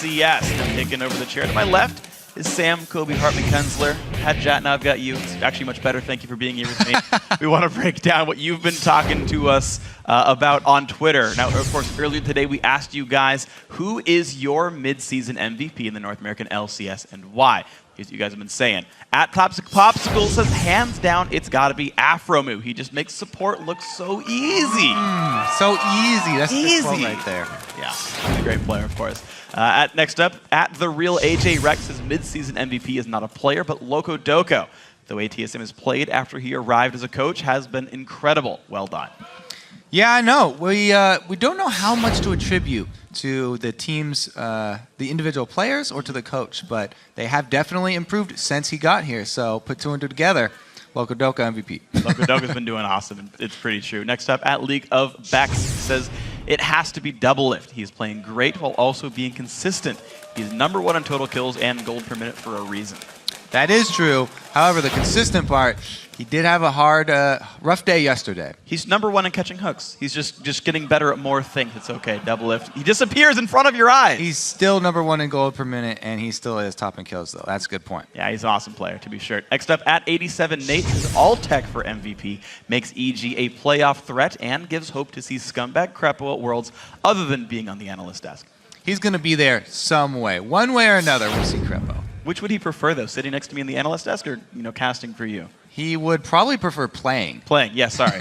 LCS. Now taking over the chair to my left is Sam, Kobe, Hartman, Kensler. Had Jat, now I've got you. It's actually much better. Thank you for being here with me. We want to break down what you've been talking to us about on Twitter. Now, of course, earlier today we asked you guys, who is your mid-season MVP in the North American LCS and why? Here's what you guys have been saying. At Clapsic Popsicle says, hands down, it's got to be Afromu. He just makes support look so easy. So easy. That's easy right there. Yeah, he's a great player, of course. Next up, at The Real AJ Rex, his mid-season MVP is not a player, but Loco Doco. The way TSM has played after he arrived as a coach has been incredible. Well done. Yeah, I know. We don't know how much to attribute to the team's, the individual players or to the coach, but they have definitely improved since he got here. So put two and two together. Loco Doco MVP. Loco Doco's been doing awesome, and it's pretty true. Next up, at League of Bex says, it has to be Double Lift. He's playing great while also being consistent. He's #1 in total kills and gold per minute for a reason. That is true. However, the consistent part, he did have a hard, rough day yesterday. He's #1 in catching hooks. He's just getting better at more things. It's okay, Double Lift. He disappears in front of your eyes. He's still #1 in gold per minute, and he still is top in kills, though. That's a good point. Yeah, he's an awesome player, to be sure. Next up, at 87 Nate, is all tech for MVP, makes EG a playoff threat, and gives hope to see Scumbag Crepo at Worlds other than being on the analyst desk. He's going to be there some way. One way or another, we'll see Crepo. Which would he prefer, though? Sitting next to me in the analyst desk or, casting for you? He would probably prefer playing. Playing, yeah, sorry.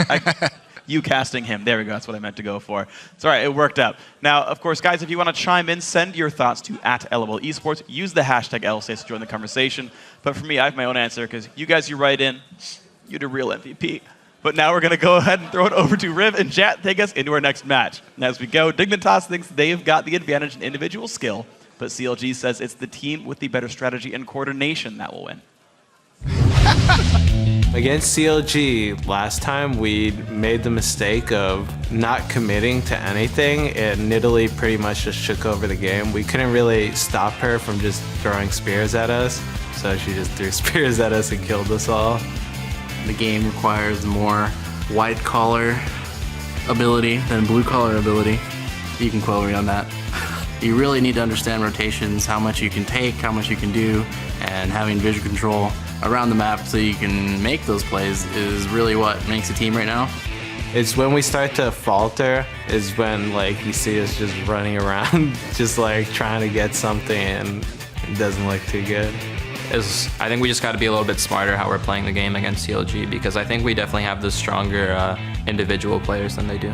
You casting him. There we go. That's what I meant to go for. It's all right. It worked out. Now, of course, guys, if you want to chime in, send your thoughts to @LOL Esports. Use the hashtag LCS to join the conversation. But for me, I have my own answer because you guys, you write in, you're the real MVP. But now we're going to go ahead and throw it over to Riv and Jat take us into our next match. And as we go, Dignitas thinks they've got the advantage in individual skill, but CLG says it's the team with the better strategy and coordination that will win. Against CLG, last time we made the mistake of not committing to anything, and Nidalee pretty much just took over the game. We couldn't really stop her from just throwing spears at us, so she just threw spears at us and killed us all. The game requires more white-collar ability than blue-collar ability. You can quote me on that. You really need to understand rotations, how much you can take, how much you can do, and having vision control around the map so you can make those plays is really what makes a team right now. It's when we start to falter is when you see us just running around just trying to get something and it doesn't look too good. I think we just got to be a little bit smarter how we're playing the game against CLG because I think we definitely have the stronger individual players than they do.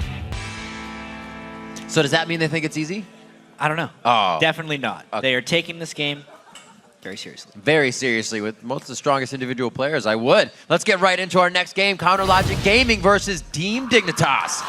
So does that mean they think it's easy? I don't know. Oh. Definitely not. Okay. They are taking this game very seriously. Very seriously. With most of the strongest individual players, I would. Let's get right into our next game, CounterLogic Gaming versus Team Dignitas.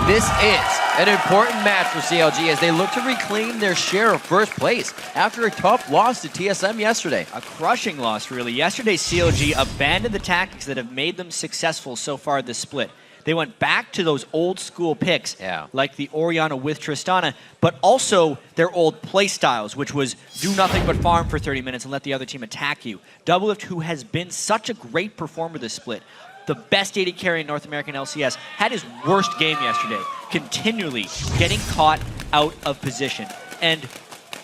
This is an important match for CLG as they look to reclaim their share of first place after a tough loss to TSM yesterday. A crushing loss, really. Yesterday, CLG abandoned the tactics that have made them successful so far this split. They went back to those old school picks, like the Orianna with Tristana, but also their old play styles, which was do nothing but farm for 30 minutes and let the other team attack you. Double Lift, who has been such a great performer this split, the best AD carry in North American LCS, had his worst game yesterday, continually getting caught out of position. And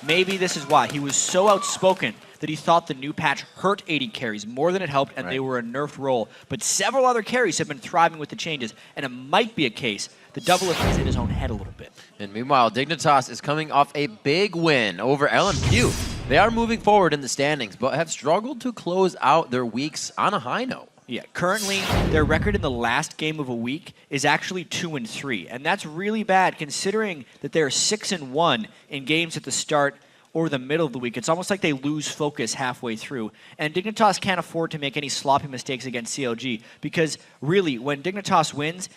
maybe this is why. He was so outspoken that he thought the new patch hurt AD carries more than it helped, and they were a nerfed role. But several other carries have been thriving with the changes, and it might be a case that Double Lift is in his own head a little bit. And meanwhile, Dignitas is coming off a big win over LMQ. They are moving forward in the standings, but have struggled to close out their weeks on a high note. Yeah, currently their record in the last game of a week is actually 2-3, and that's really bad considering that they're 6-1 in games at the start or the middle of the week. It's almost like they lose focus halfway through. And Dignitas can't afford to make any sloppy mistakes against CLG because really, when Dignitas wins,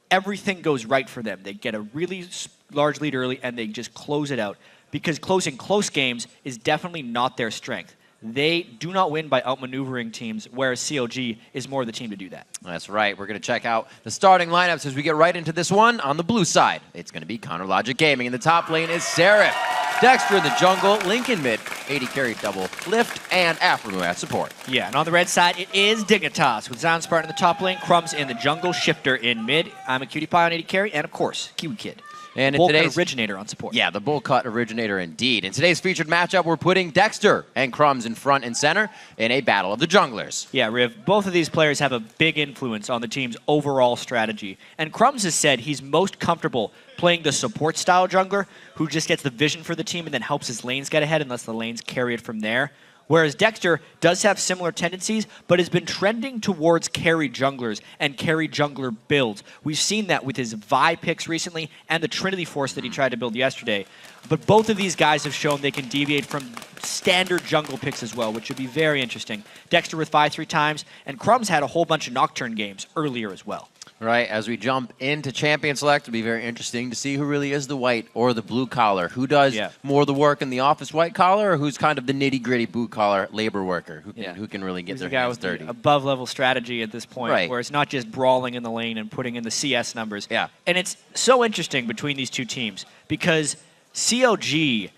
everything goes right for them. They get a really large lead early and they just close it out because closing close games is definitely not their strength. They do not win by outmaneuvering teams, whereas CLG is more the team to do that. That's right. We're going to check out the starting lineups as we get right into this one. On the blue side, it's going to be CounterLogic Gaming. In the top lane is Seraph. Dexter in the jungle, Link in mid, AD carry Double Lift, and Afromu at support. Yeah, and on the red side, it is Dignitas with Zanspart in the top lane, Crumbs in the jungle, Shifter in mid, I'm a Cutie Pie on AD carry, and of course, Kiwi Kid. And in Bowl cut today's originator on support. Yeah, the Bull Cut originator indeed. In today's featured matchup, we're putting Dexter and Crumbs in front and center in a battle of the junglers. Yeah, Riv, both of these players have a big influence on the team's overall strategy. And Crumbs has said he's most comfortable playing the support style jungler who just gets the vision for the team and then helps his lanes get ahead and lets the lanes carry it from there. Whereas Dexter does have similar tendencies, but has been trending towards carry junglers and carry jungler builds. We've seen that with his Vi picks recently and the Trinity Force that he tried to build yesterday. But both of these guys have shown they can deviate from standard jungle picks as well, which would be very interesting. Dexter with Vi 3 times, and Crumbs had a whole bunch of Nocturne games earlier as well. Right, as we jump into Champion Select, it'll be very interesting to see who really is the white or the blue collar. Who does more of the work in the office white collar, or who's kind of the nitty-gritty blue collar labor worker who can really get their hands dirty. Above-level strategy at this point, where it's not just brawling in the lane and putting in the CS numbers. Yeah. And it's so interesting between these two teams because CLG,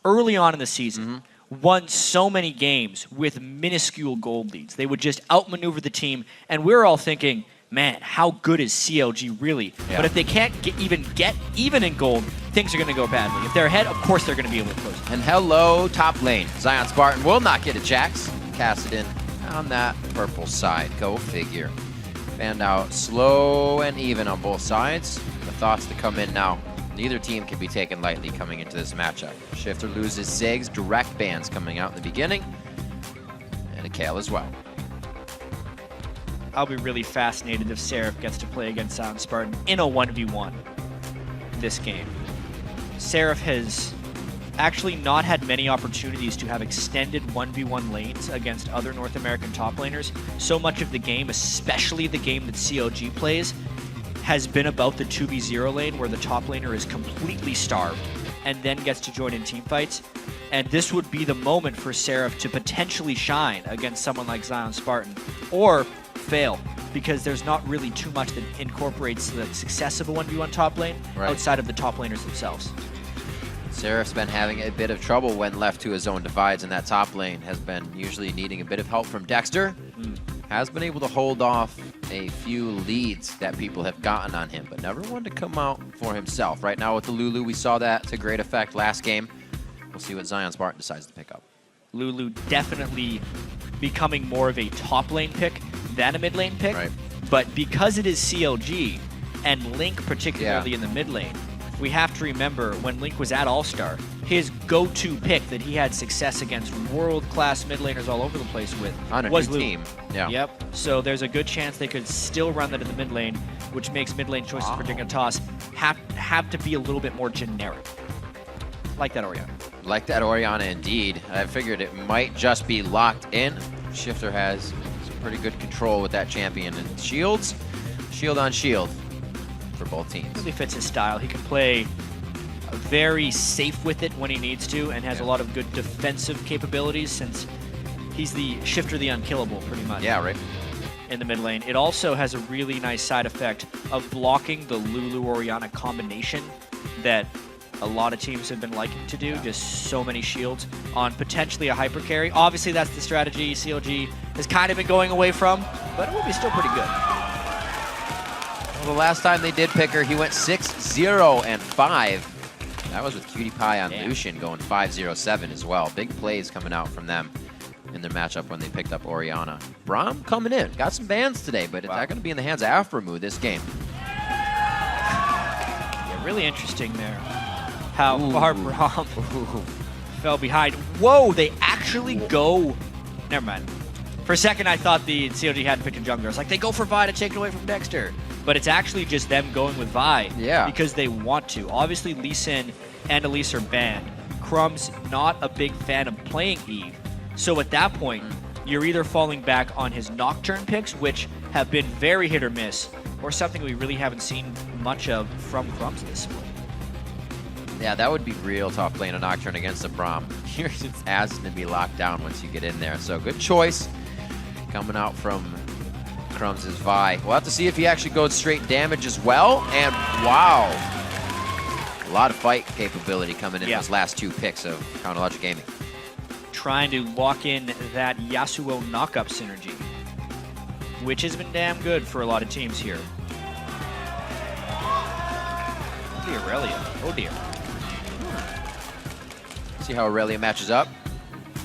early on in the season, won so many games with minuscule gold leads. They would just outmaneuver the team, and we're all thinking, man, how good is CLG really? Yeah. But if they can't get even in gold, things are going to go badly. If they're ahead, of course they're going to be able to close. And hello, top lane. Zion Spartan will not get a Jax. Cast it in on that purple side. Go figure. Fanned out slow and even on both sides. The thoughts to come in now. Neither team can be taken lightly coming into this matchup. Shifter loses Ziggs, direct bans coming out in the beginning, and a Kale as well. I'll be really fascinated if Seraph gets to play against Zion Spartan in a 1v1 this game. Seraph has actually not had many opportunities to have extended 1v1 lanes against other North American top laners. So much of the game, especially the game that CLG plays, has been about the 2v0 lane where the top laner is completely starved and then gets to join in team fights. And this would be the moment for Seraph to potentially shine against someone like Zion Spartan, or fail, because there's not really too much that incorporates the success of a 1v1 top lane outside of the top laners themselves. Seraph's been having a bit of trouble when left to his own divides, and that top lane has been usually needing a bit of help from Dexter. Has been able to hold off a few leads that people have gotten on him, but never one to come out for himself. Right now with the Lulu, we saw that to great effect last game. We'll see what Zion Spartan decides to pick up. Lulu definitely becoming more of a top lane pick than a mid lane pick, but because it is CLG and Link particularly in the mid lane, we have to remember when Link was at All-Star, his go-to pick that he had success against world-class mid laners all over the place with was Lulu. Team. Yeah. Yep. So there's a good chance they could still run that in the mid lane, which makes mid lane choices for Dignitas have to be a little bit more generic. Like that Orianna. Like that Orianna indeed. I figured it might just be locked in. Shifter has some pretty good control with that champion, and shields, shield on shield for both teams. Really fits his style. He can play very safe with it when he needs to, and has a lot of good defensive capabilities since he's the Shifter the unkillable pretty much. Yeah, right. In the mid lane. It also has a really nice side effect of blocking the Lulu Orianna combination that a lot of teams have been liking to do, just so many shields on potentially a hyper carry. Obviously that's the strategy CLG has kind of been going away from, but it will be still pretty good. Well, the last time they did pick her, he went 6-0-5. That was with Cutie Pie on Lucian going 5-0-7 as well. Big plays coming out from them in their matchup when they picked up Orianna. Braum coming in, got some bans today, but it's not going to be in the hands of Aframu this game. Yeah, really interesting there. How far Braum fell behind. Whoa, they actually go. Never mind. For a second, I thought the CLG hadn't picked a jungler. I was like, they go for Vi to take it away from Dexter. But it's actually just them going with Vi because they want to. Obviously, Lee Sin and Elise are banned. Crumb's not a big fan of playing Eve. So at that point, you're either falling back on his Nocturne picks, which have been very hit or miss, or something we really haven't seen much of from Crumbs this split. Yeah, that would be real tough playing a Nocturne against a Braum. You're just asking to be locked down once you get in there. So good choice coming out from Crumbs' Vi. We'll have to see if he actually goes straight damage as well. And wow, a lot of fight capability coming in those last two picks of Counterlogic Gaming. Trying to lock in that Yasuo knock-up synergy, which has been damn good for a lot of teams here. Aurelia. Oh dear. See how Aurelia matches up.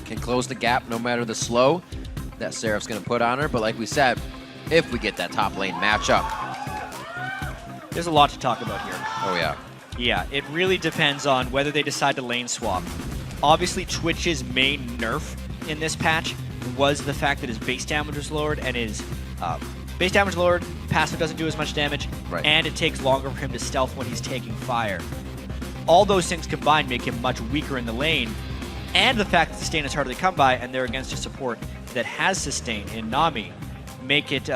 Can close the gap no matter the slow that Seraph's going to put on her. But like we said, if we get that top lane matchup. There's a lot to talk about here. Oh, yeah. Yeah, it really depends on whether they decide to lane swap. Obviously, Twitch's main nerf in this patch was the fact that his base damage was lowered, and his base damage lowered, passive doesn't do as much damage, and it takes longer for him to stealth when he's taking fire. All those things combined make him much weaker in the lane, and the fact that sustain is harder to come by, and they're against a support that has sustain in Nami, make it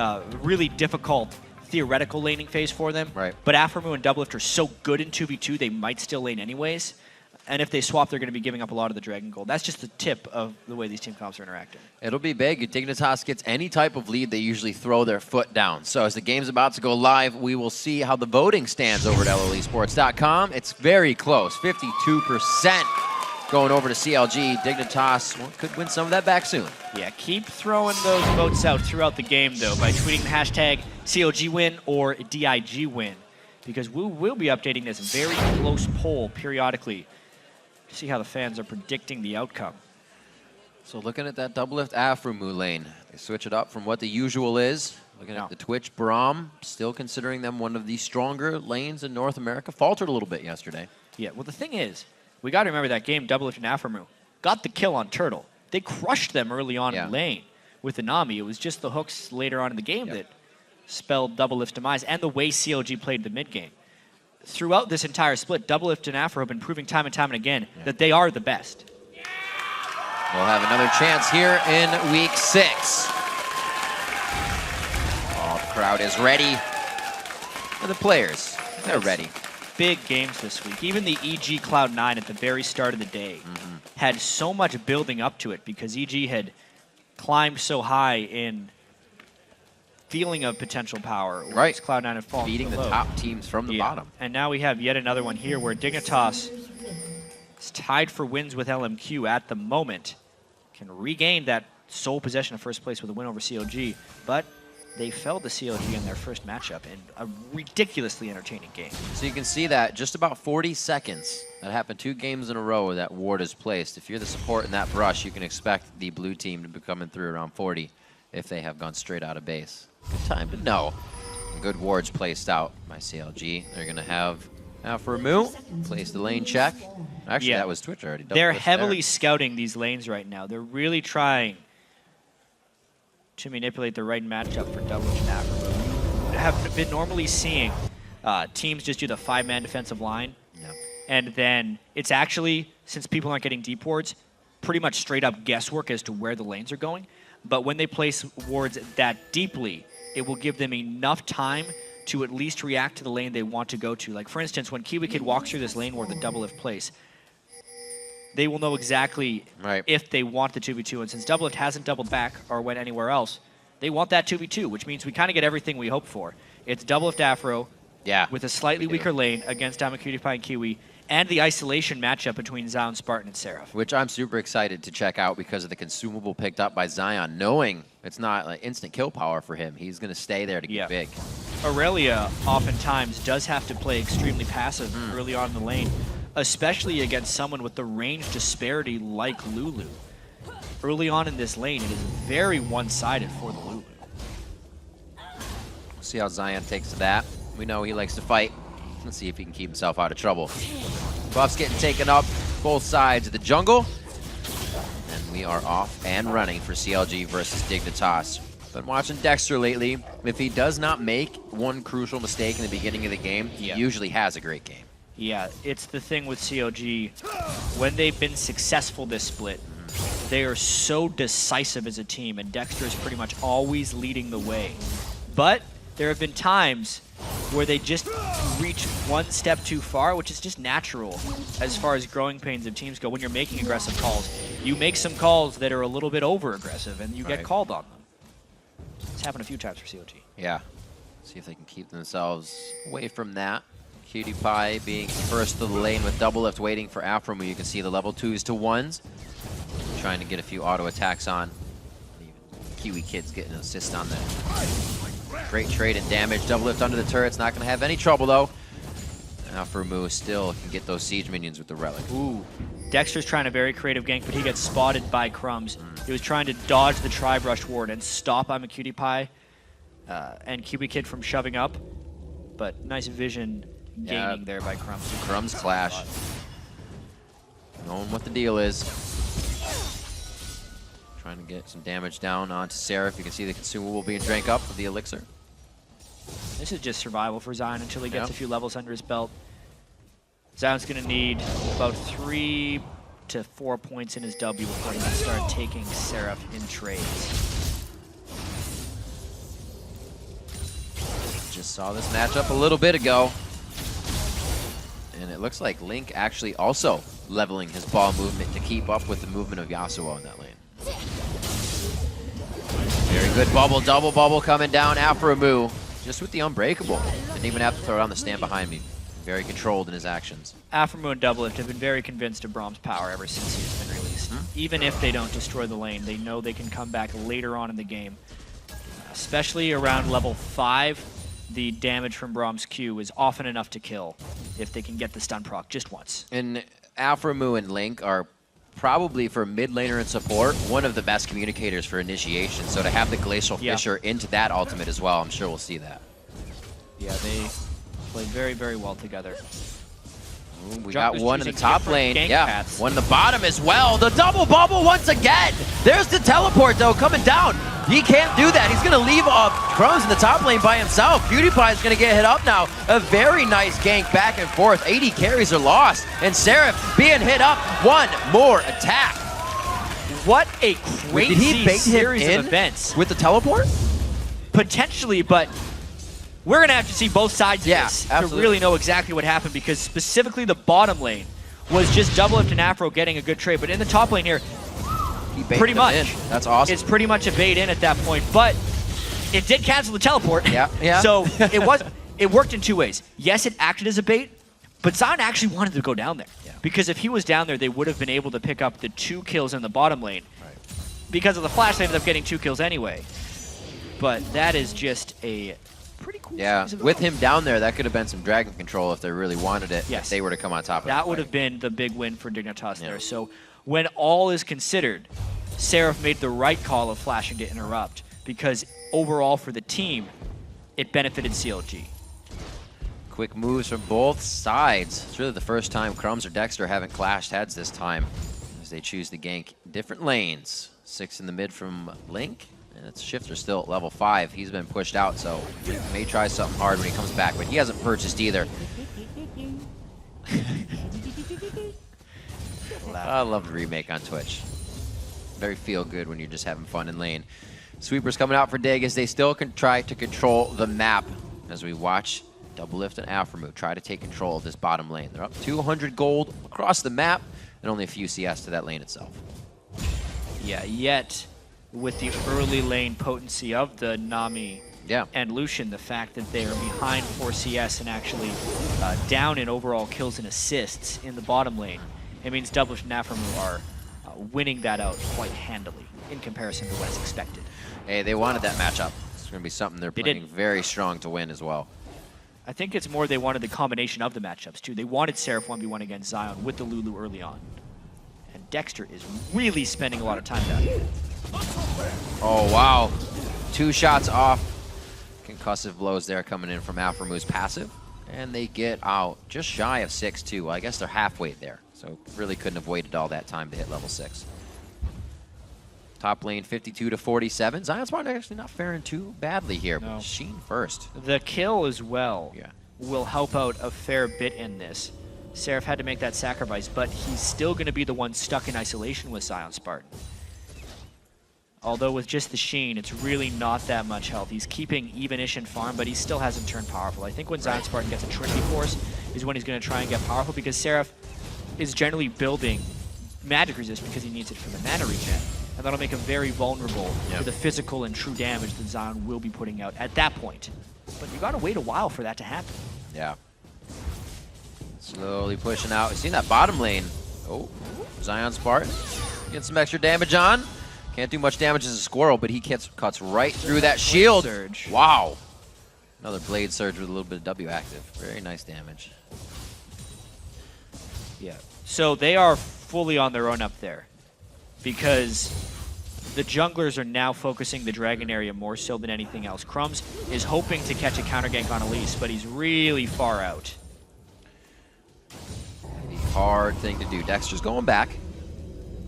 really difficult theoretical laning phase for them. Right. But Aphromoo and Doublelift are so good in 2v2, they might still lane anyways. And if they swap, they're going to be giving up a lot of the Dragon Gold. That's just the tip of the way these team comps are interacting. It'll be big. If Dignitas gets any type of lead, they usually throw their foot down. So as the game's about to go live, we will see how the voting stands over at LOLesports.com. It's very close, 52% going over to CLG. Dignitas could win some of that back soon. Yeah, keep throwing those votes out throughout the game, though, by tweeting the hashtag CLG win or DIG win, because we will be updating this very close poll periodically to see how the fans are predicting the outcome. So looking at that Doublelift Aphromoo lane, they switch it up from what the usual is. Looking at the Twitch Braum, still considering them one of the stronger lanes in North America. Faltered a little bit yesterday. Yeah, well, the thing is, we got to remember that game, Doublelift and Aphromoo got the kill on Turtle. They crushed them early on in the lane with the Nami. It was just the hooks later on in the game that spelled Doublelift's demise, and the way CLG played the mid game. Throughout this entire split, Doublelift and Afro have been proving time and time and again that they are the best. We'll have another chance here in week 6. Oh, the crowd is ready. And the players, they're ready. Big games this week. Even the EG Cloud9 at the very start of the day had so much building up to it because EG had climbed so high in feeling of potential power. Right. Cloud9 had fallen beating the low. top teams from the bottom. And now we have yet another one here where Dignitas is tied for wins with LMQ at the moment. Can regain that sole possession of first place with a win over CLG, but they fell to CLG in their first matchup in a ridiculously entertaining game. So you can see that just about 40 seconds. That happened 2 games in a row that ward is placed. If you're the support in that brush, you can expect the blue team to be coming through around 40 if they have gone straight out of base. Good time to know. Good wards placed out by CLG. They're going to have Aphromoo place the lane check. Actually, that was Twitch already. They're heavily scouting these lanes right now. They're really trying to manipulate the right matchup for Doublelift and Aphromoo. We have been normally seeing teams just do the 5-man defensive line. And then it's actually, since people aren't getting deep wards, pretty much straight up guesswork as to where the lanes are going. But when they place wards that deeply, it will give them enough time to at least react to the lane they want to go to. Like, for instance, when Kiwi Kid walks through this lane ward the Doublelift place, they will know exactly if they want the 2v2. And since Doublelift hasn't doubled back or went anywhere else, they want that 2v2, which means we kind of get everything we hope for. It's Doublelift Afro with a slightly weaker lane against DiamondCutie and Kiwi, and the isolation matchup between Zion, Spartan, and Seraph. Which I'm super excited to check out because of the consumable picked up by Zion, knowing it's not like instant kill power for him. He's going to stay there to get big. Aurelia oftentimes does have to play extremely passive early on in the lane, especially against someone with the range disparity like Lulu. Early on in this lane, it is very one-sided for the Lulu. We'll see how Zion takes to that. We know he likes to fight. Let's see if he can keep himself out of trouble. Buff's getting taken up both sides of the jungle. And we are off and running for CLG versus Dignitas. Been watching Dexter lately. If he does not make one crucial mistake in the beginning of the game, he usually has a great game. Yeah, it's the thing with CLG. When they've been successful this split, they are so decisive as a team, and Dexter is pretty much always leading the way. But there have been times where they just reach one step too far, which is just natural as far as growing pains of teams go. When you're making aggressive calls, you make some calls that are a little bit over-aggressive, and you get called on them. It's happened a few times for CLG. Yeah. See if they can keep themselves away from that. Cutie Pie being first to the lane with Doublelift waiting for Aphromoo. You can see the level 2s to 1s. Trying to get a few auto attacks on. Even Kiwi Kid's getting an assist on that. Great trade and damage. Doublelift under the turret's not going to have any trouble, though. Alphamu still can get those siege minions with the relic. Ooh. Dexter's trying a very creative gank, but he gets spotted by Crumbs. He was trying to dodge the Tri-Brush ward and stop I'm a Cutie Pie and Cutie Kid from shoving up. But nice vision gaining there by Crumbs. Crumbs clash. Knowing what the deal is. Trying to get some damage down onto Seraph. You can see the consumable being drank up with the elixir. This is just survival for Zion until he gets a few levels under his belt. Zion's going to need about 3 to 4 points in his W before he can start taking Seraph in trades. Just saw this matchup a little bit ago. And it looks like Link actually also leveling his ball movement to keep up with the movement of Yasuo in that lane. Very good bubble, double bubble coming down. Alphamu just with the unbreakable. Didn't even have to throw down the stand behind me. Very controlled in his actions. Alphamu and Doublelift have been very convinced of Braum's power ever since he's been released. Even if they don't destroy the lane, they know they can come back later on in the game. Especially around level 5, the damage from Braum's Q is often enough to kill if they can get the stun proc just once. And Alphamu and Link are probably, for mid laner and support, one of the best communicators for initiation. So to have the Glacial Fissure into that ultimate as well, I'm sure we'll see that. Yeah, they play very, very well together. Ooh, we got one in the top lane. Paths. One in the bottom as well. The double bubble once again. There's the teleport, though, coming down. He can't do that. He's going to leave Crumbs in the top lane by himself. PewDiePie is going to get hit up now. A very nice gank back and forth. 80 carries are lost. And Seraph being hit up. One more attack. What a crazy series of events. With the teleport? Potentially, but we're going to have to see both sides of this absolutely. to really know exactly what happened, because specifically the bottom lane was just Doublelift and Afro getting a good trade. But in the top lane here, pretty much. That's awesome. It's pretty much a bait in at that point, but it did cancel the teleport. Yeah. So it worked in two ways. Yes, it acted as a bait, but Zion actually wanted to go down there. Because if he was down there, they would have been able to pick up the 2 kills in the bottom lane. Because of the flash, they ended up getting 2 kills anyway. But that is just a pretty cool series of with him down there, that could have been some dragon control if they really wanted it. Yes. If they were to come on top of it. That would have been the big win for Dignitas there. So when all is considered, Seraph made the right call of flashing to interrupt, because overall for the team, it benefited CLG. Quick moves from both sides. It's really the first time Crumbs or Dexter haven't clashed heads this time, as they choose to gank different lanes. 6 in the mid from Link, and its Shifter still at level 5. He's been pushed out, so he may try something hard when he comes back, but he hasn't purchased either. I love the remake on Twitch. Very feel good when you're just having fun in lane. Sweepers coming out for Dig as they still can try to control the map, as we watch Doublelift and Alphamu try to take control of this bottom lane. They're up 200 gold across the map and only a few CS to that lane itself. Yeah, yet with the early lane potency of the Nami and Lucian, the fact that they are behind 4 CS and actually down in overall kills and assists in the bottom lane, it means Doublelift and Alphamu are winning that out quite handily in comparison to what's expected. Hey, they wanted that matchup. It's going to be something they're playing very strong to win as well. I think it's more they wanted the combination of the matchups, too. They wanted Seraph 1v1 against Zion with the Lulu early on. And Dexter is really spending a lot of time down here. Oh, wow. 2 shots off. Concussive blows there coming in from Alphamu's passive. And they get out just shy of 6-2. Well, I guess they're halfway there. So really couldn't have waited all that time to hit level 6. Top lane 52 to 47. Zion's Spartan actually not faring too badly here, but Sheen first. The kill as well will help out a fair bit in this. Seraph had to make that sacrifice, but he's still going to be the one stuck in isolation with Zion Spartan. Although with just the Sheen, it's really not that much health. He's keeping even-ish in farm, but he still hasn't turned powerful. I think when Zion Spartan gets a Trinity Force is when he's going to try and get powerful, because Seraph is generally building magic resist because he needs it for the mana regen. And that'll make him very vulnerable to the physical and true damage that Zion will be putting out at that point. But you gotta wait a while for that to happen. Yeah. Slowly pushing out. We've seen that bottom lane. Oh, Zion Spartan getting some extra damage on. Can't do much damage as a squirrel, but he cuts right through that shield. Surge. Wow. Another blade surge with a little bit of W active. Very nice damage. Yeah. So they are fully on their own up there because the junglers are now focusing the Dragon area more so than anything else. Crumbs is hoping to catch a counter gank on Elise, but he's really far out. The hard thing to do. Dexter's going back.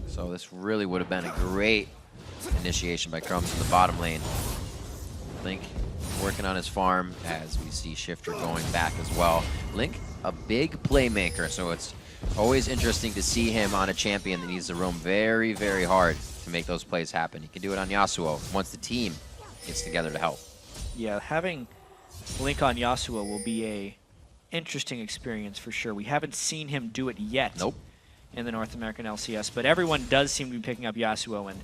So this really would have been a great initiation by Crumbs in the bottom lane. Link working on his farm as we see Shifter going back as well. Link, a big playmaker, so it's always interesting to see him on a champion that needs to roam very, very hard to make those plays happen. He can do it on Yasuo once the team gets together to help. Yeah, having Link on Yasuo will be a interesting experience for sure. We haven't seen him do it yet in the North American LCS, but everyone does seem to be picking up Yasuo, and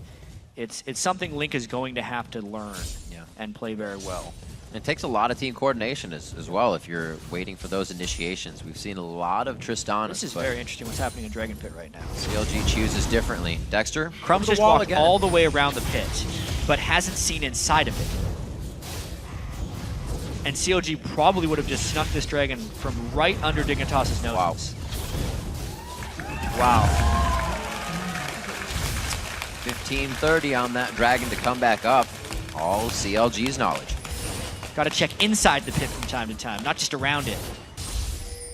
it's something Link is going to have to learn and play very well. And it takes a lot of team coordination as well if you're waiting for those initiations. We've seen a lot of Tristana. This is very interesting what's happening in Dragon Pit right now. CLG chooses differently. Dexter, Crumbs just walked all the way around the pit, but hasn't seen inside of it. And CLG probably would have just snuck this dragon from right under Dignitas' nose. Wow. 15-30 on that dragon to come back up. All CLG's knowledge. Got to check inside the pit from time to time, not just around it.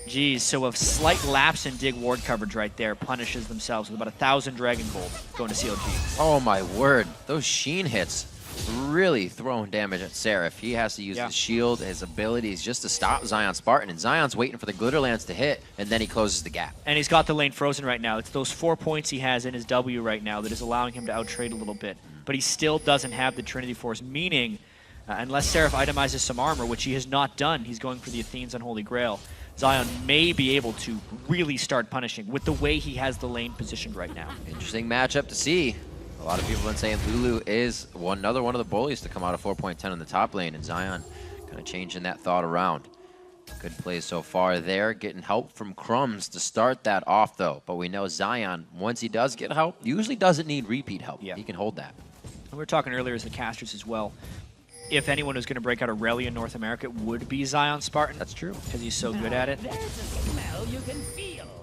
Geez, so a slight lapse in dig ward coverage right there punishes themselves with about 1,000 Dragon Gold going to CLG. Oh my word, those Sheen hits really throwing damage at Seraph. He has to use his shield, his abilities just to stop Zion Spartan, and Zion's waiting for the Glitterlands to hit, and then he closes the gap. And he's got the lane frozen right now. It's those 4 points he has in his W right now that is allowing him to outtrade a little bit. But he still doesn't have the Trinity Force, meaning unless Seraph itemizes some armor, which he has not done, he's going for the Athene's Unholy Grail, Zion may be able to really start punishing with the way he has the lane positioned right now. Interesting matchup to see. A lot of people have been saying Lulu is another one of the bullies to come out of 4.10 in the top lane, and Zion kind of changing that thought around. Good play so far there, getting help from Crumbs to start that off though. But we know Zion, once he does get help, usually doesn't need repeat help. He can hold that. And we were talking earlier as the casters as well. If anyone was going to break out a rally in North America, it would be Zion Spartan. That's true. Because he's so good at it.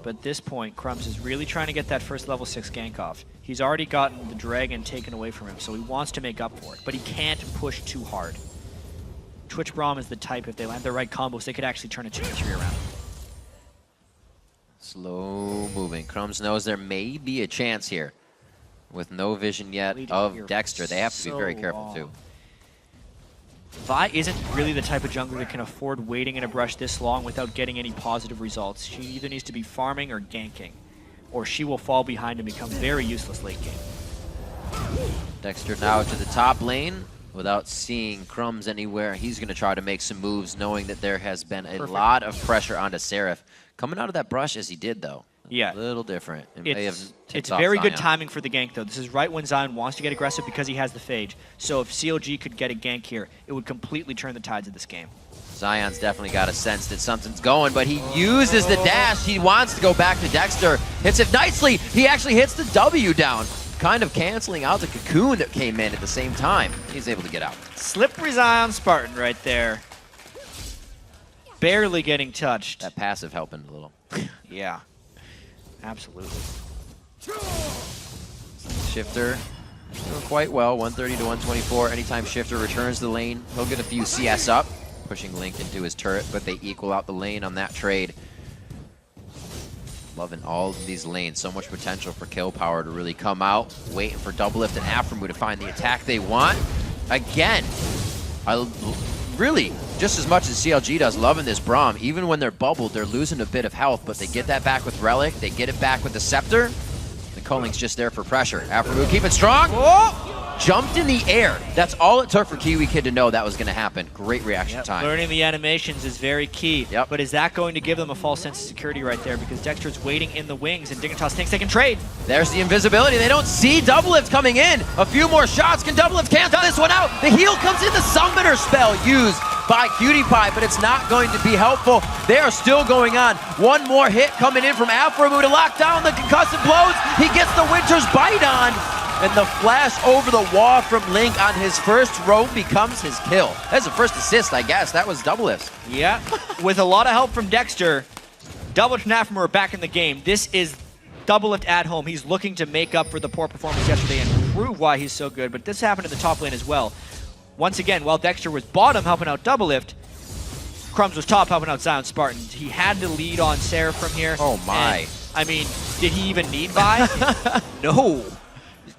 But at this point, Crumbs is really trying to get that first level 6 gank off. He's already gotten the dragon taken away from him, so he wants to make up for it. But he can't push too hard. Twitch Braum is the type, if they land the right combos, they could actually turn a 2-3 around. Slow moving. Crumbs knows there may be a chance here. With no vision yet of Dexter. They have to be very careful too. Vi isn't really the type of jungler that can afford waiting in a brush this long without getting any positive results. She either needs to be farming or ganking, or she will fall behind and become very useless late game. Dexter now to the top lane without seeing Crumbs anywhere. He's going to try to make some moves knowing that there has been a lot of pressure onto Seraph. Coming out of that brush as he did though. Yeah. A little different. It's very good timing for the gank, though. This is right when Zion wants to get aggressive because he has the Phage. So if CLG could get a gank here, it would completely turn the tides of this game. Zion's definitely got a sense that something's going, but he uses the dash. He wants to go back to Dexter. Hits it nicely. He actually hits the W down, kind of canceling out the cocoon that came in at the same time. He's able to get out. Slippery Zion Spartan right there. Barely getting touched. That passive helping a little. Yeah. Absolutely. Shifter doing quite well, 130 to 124. Anytime Shifter returns the lane, he'll get a few CS up, pushing Link into his turret, but they equal out the lane on that trade. Loving all of these lanes, so much potential for kill power to really come out. Waiting for Doublelift and Aframu to find the attack they want. Again, really, just as much as CLG does, loving this Braum. Even when they're bubbled, they're losing a bit of health, but they get that back with Relic, they get it back with the Scepter. The Cullink's just there for pressure. Aframu keep it strong. Oh! Jumped in the air. That's all it took for Kiwi Kid to know that was going to happen. Great reaction time. Learning the animations is very key. But is that going to give them a false sense of security right there? Because Dexter's waiting in the wings, and Dignitas thinks they can trade. There's the invisibility. They don't see Doublelift coming in. A few more shots. Can Doublelift cancel this one out? The heal comes in. The Summoner spell used by QtPie, but it's not going to be helpful. They are still going on. One more hit coming in from Aframu to lock down the concussive blows. He gets the Winter's Bite on. And the flash over the wall from Link on his first roam becomes his kill. That's the first assist, I guess. That was Doublelift. Yeah, with a lot of help from Dexter. Doublelift and Aftermoor are back in the game. This is Doublelift at home. He's looking to make up for the poor performance yesterday and prove why he's so good, but this happened in the top lane as well. Once again, while Dexter was bottom helping out Doublelift, Crumbs was top helping out Zion Spartan. He had to lead on Seraph from here. Oh my. And, I mean, did he even need Vi? No.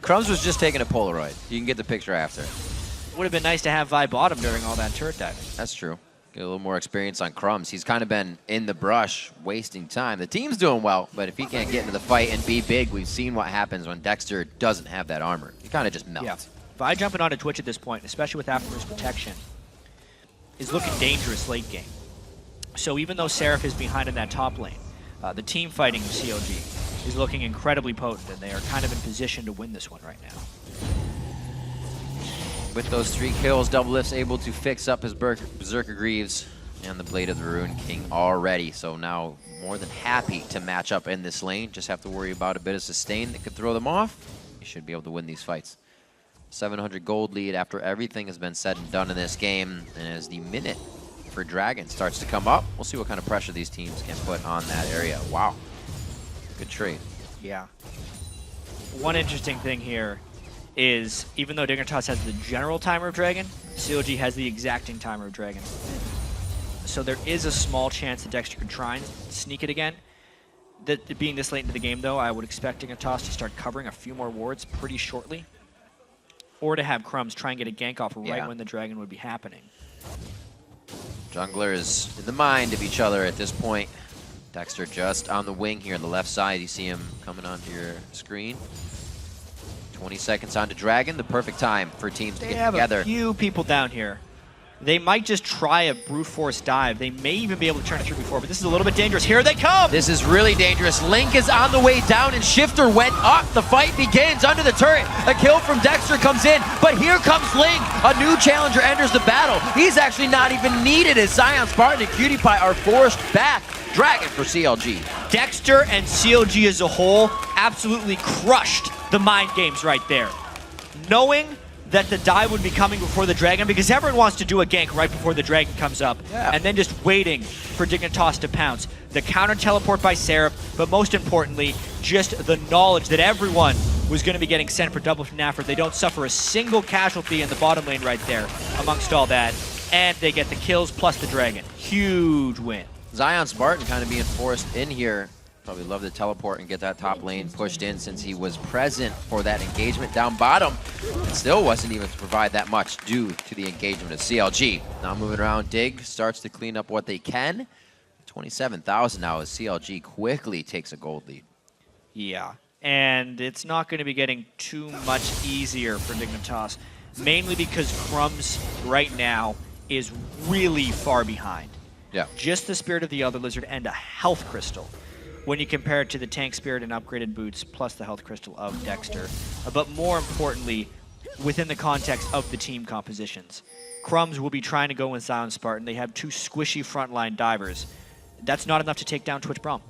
Crumbs was just taking a Polaroid. You can get the picture after. Would have been nice to have Vi bottom during all that turret diving. That's true. Get a little more experience on Crumbs. He's kind of been in the brush, wasting time. The team's doing well, but if he can't get into the fight and be big, we've seen what happens when Dexter doesn't have that armor. He kind of just melts. Yeah. Vi jumping onto Twitch at this point, especially with Aftermoor's protection, is looking dangerous late game. So even though Seraph is behind in that top lane, the team fighting CLG is looking incredibly potent, and they are kind of in position to win this one right now. With those 3 kills, Doublelift's able to fix up his Berserker Greaves and the Blade of the Ruined King already. So now more than happy to match up in this lane. Just have to worry about a bit of sustain that could throw them off. You should be able to win these fights. 700 gold lead after everything has been said and done in this game. And as the minute for Dragon starts to come up, we'll see what kind of pressure these teams can put on that area. Wow. Good trade. Yeah. One interesting thing here is, even though Dignitas has the general timer of Dragon, CLG has the exacting timer of Dragon. So there is a small chance that Dexter could try and sneak it again. That being this late into the game, though, I would expect Dignitas to start covering a few more wards pretty shortly, or to have Crumbs try and get a gank off right when the Dragon would be happening. Junglers in the mind of each other at this point. Dexter just on the wing here on the left side. You see him coming onto your screen. 20 seconds onto Dragon, the perfect time for teams to get together. They have a few people down here. They might just try a brute force dive. They may even be able to turn it through before, but this is a little bit dangerous. Here they come! This is really dangerous. Link is on the way down, and Shifter went up. The fight begins under the turret. A kill from Dexter comes in, but here comes Link. A new challenger enters the battle. He's actually not even needed as Zion Spartan and Cutie Pie are forced back. Dragon for CLG. Dexter and CLG as a whole absolutely crushed the mind games right there. Knowing that the dive would be coming before the Dragon, because everyone wants to do a gank right before the Dragon comes up, and then just waiting for Dignitas to pounce. The counter teleport by Seraph, but most importantly, just the knowledge that everyone was going to be getting sent for double from Naffer. They don't suffer a single casualty in the bottom lane right there amongst all that, and they get the kills plus the Dragon. Huge win. Zion Spartan kind of being forced in here. Probably love to teleport and get that top lane pushed in since he was present for that engagement down bottom. It still wasn't even to provide that much due to the engagement of CLG. Now moving around, Dig starts to clean up what they can. 27,000 now as CLG quickly takes a gold lead. Yeah, and it's not going to be getting too much easier for Dignitas, mainly because Crumbs right now is really far behind. Yeah. Just the Spirit of the Elder Lizard and a Health Crystal when you compare it to the Tank Spirit and upgraded boots plus the Health Crystal of Dexter. But more importantly, within the context of the team compositions, Crumbs will be trying to go with Zion Spartan. They have 2 squishy frontline divers. That's not enough to take down Twitch Braum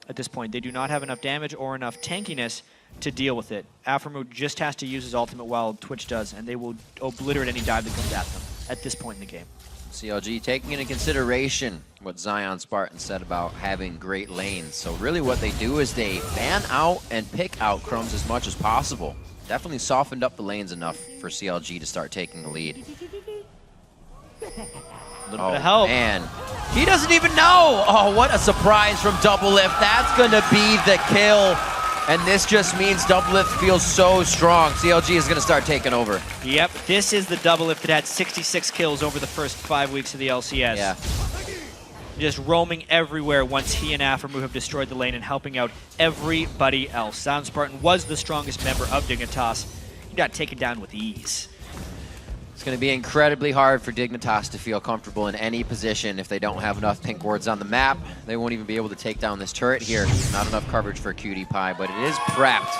at this point. They do not have enough damage or enough tankiness to deal with it. Aftermoor just has to use his ultimate while Twitch does, and they will obliterate any dive that comes at them at this point in the game. CLG taking into consideration what Zion Spartan said about having great lanes. So really what they do is they ban out and pick out Crumbs as much as possible. Definitely softened up the lanes enough for CLG to start taking the lead. A little bit of help. Man, he doesn't even know. Oh, what a surprise from Doublelift. That's going to be the kill. And this just means Doublelift feels so strong. CLG is going to start taking over. Yep, this is the Doublelift that had 66 kills over the first 5 weeks of the LCS. Yeah. Just roaming everywhere once he and Aftermoor have destroyed the lane and helping out everybody else. Zion Spartan was the strongest member of Dignitas. He got taken down with ease. It's going to be incredibly hard for Dignitas to feel comfortable in any position if they don't have enough pink wards on the map. They won't even be able to take down this turret here. Not enough coverage for Cutie Pie, but it is prepped.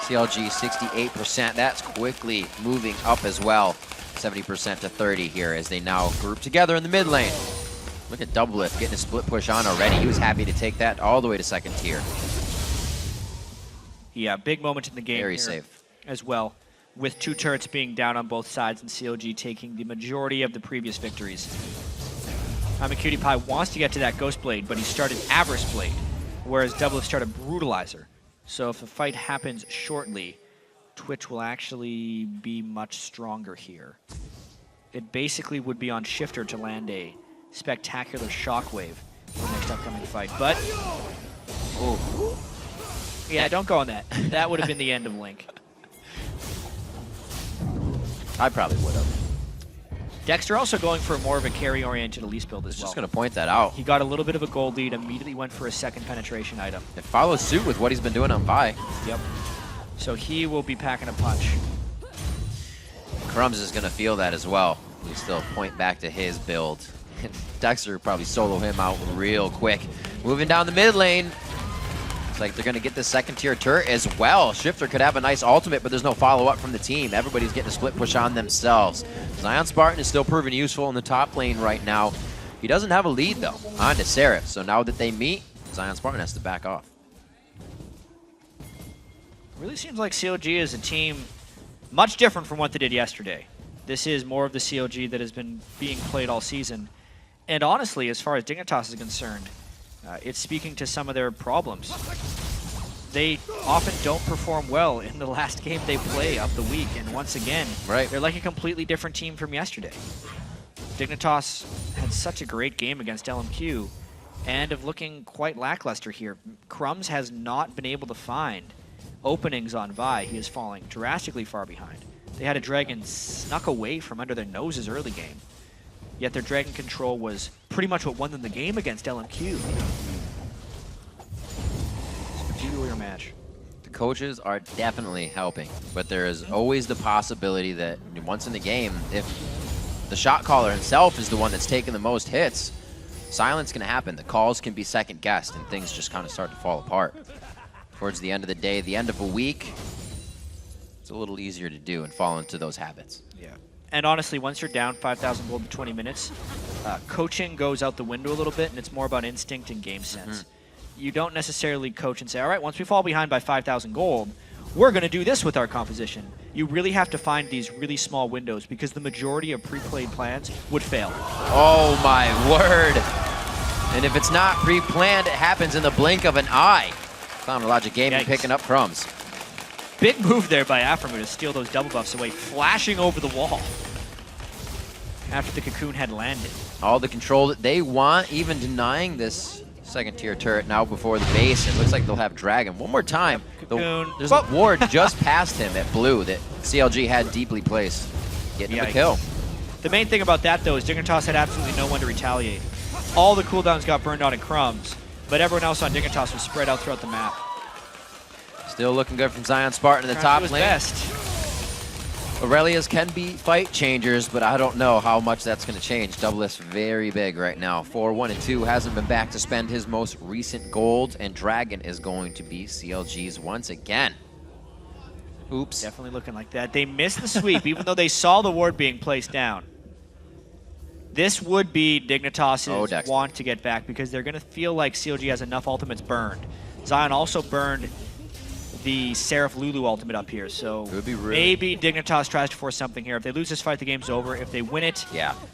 CLG 68%. That's quickly moving up as well. 70% to 30 here as they now group together in the mid lane. Look at Doublelift getting a split push on already. He was happy to take that all the way to second tier. Yeah, big moment in the game. Very here safe as well, with 2 turrets being down on both sides and CLG taking the majority of the previous victories. Cutie Pie wants to get to that Ghost Blade, but he started Avarice Blade. whereas Doublelift started Brutalizer. So if a fight happens shortly, Twitch will actually be much stronger here. It basically would be on Shifter to land a spectacular shockwave for the next upcoming fight. But, oh, yeah, don't go on that. That would have been the end of Link. I probably would have. Dexter also going for more of a carry-oriented Elise build as well. Just going to point that out. He got a little bit of a gold lead, immediately went for a second penetration item. It follows suit with what he's been doing on Vi. Yep. So he will be packing a punch. Crumbs is going to feel that as well. We still point back to his build. Dexter probably solo him out real quick. Moving down the mid lane. Looks like they're going to get the second tier turret as well. Shifter could have a nice ultimate, but there's no follow-up from the team. Everybody's getting a split push on themselves. Zion Spartan is still proving useful in the top lane right now. He doesn't have a lead, though, on to Seraph. So now that they meet, Zion Spartan has to back off. Really seems like CLG is a team much different from what they did yesterday. This is more of the CLG that has been being played all season. And honestly, as far as Dignitas is concerned, it's speaking to some of their problems. They often don't perform well in the last game they play of the week. And once again, they're like a completely different team from yesterday. Dignitas had such a great game against LMQ and of looking quite lackluster here. Crumbs has not been able to find openings on Vi. He is falling drastically far behind. They had a dragon snuck away from under their noses early game. Yet their dragon control was pretty much what won them the game against LMQ. It's a peculiar match. The coaches are definitely helping, but there is always the possibility that once in the game, if the shot caller himself is the one that's taking the most hits, silence can happen. The calls can be second guessed and things just kind of start to fall apart. Towards the end of the day, the end of a week, it's a little easier to do and fall into those habits. Yeah. And honestly, once you're down 5,000 gold in 20 minutes, coaching goes out the window a little bit, and it's more about instinct and game sense. You don't necessarily coach and say, all right, once we fall behind by 5,000 gold, we're going to do this with our composition. You really have to find these really small windows because the majority of pre-played plans would fail. Oh my word. And if it's not pre-planned, it happens in the blink of an eye. Logic Gaming picking up crumbs. Big move there by Aframu to steal those double buffs away, flashing over the wall after the cocoon had landed. All the control that they want, even denying this second tier turret now before the base. It looks like they'll have Dragon one more time. There's a ward just past him at blue that CLG had deeply placed. Getting him a kill. The main thing about that, though, is Dignitas had absolutely no one to retaliate. All the cooldowns got burned on in Crumbs, but everyone else on Dignitas was spread out throughout the map. Still looking good from Zion Spartan in the top lane. Best. Aurelias can be fight changers, but I don't know how much that's going to change. Doublelift's very big right now. 4-1-2, hasn't been back to spend his most recent gold, and Dragon is going to be CLG's once again. Oops. Definitely looking like that. They missed the sweep, even though they saw the ward being placed down. This would be Dignitas' want to get back because they're going to feel like CLG has enough ultimates burned. Zion also burned the Seraph Lulu ultimate up here, so maybe Dignitas tries to force something here. If they lose this fight, the game's over. If they win it,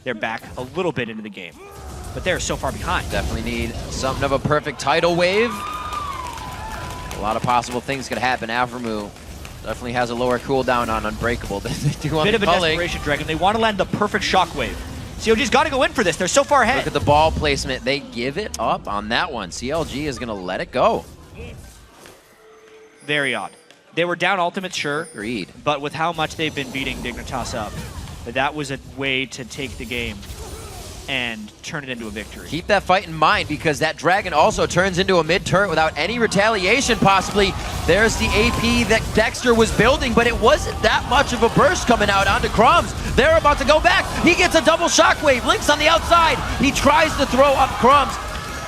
they're back a little bit into the game. But they're so far behind. Definitely need something of a perfect tidal wave. A lot of possible things could happen. Aframu definitely has a lower cooldown on Unbreakable than they do on Bit of a desperation dragon. They want to land the perfect shockwave. CLG's got to go in for this. They're so far ahead. Look at the ball placement. They give it up on that one. CLG is going to let it go. Very odd. They were down ultimate, sure. Agreed. But with how much they've been beating Dignitas up, that was a way to take the game and turn it into a victory. Keep that fight in mind because that Dragon also turns into a mid-turret without any retaliation possibly. There's the AP that Dexter was building, but it wasn't that much of a burst coming out onto Crumbs. They're about to go back. He gets a double shockwave. Link's on the outside. He tries to throw up Crumbs.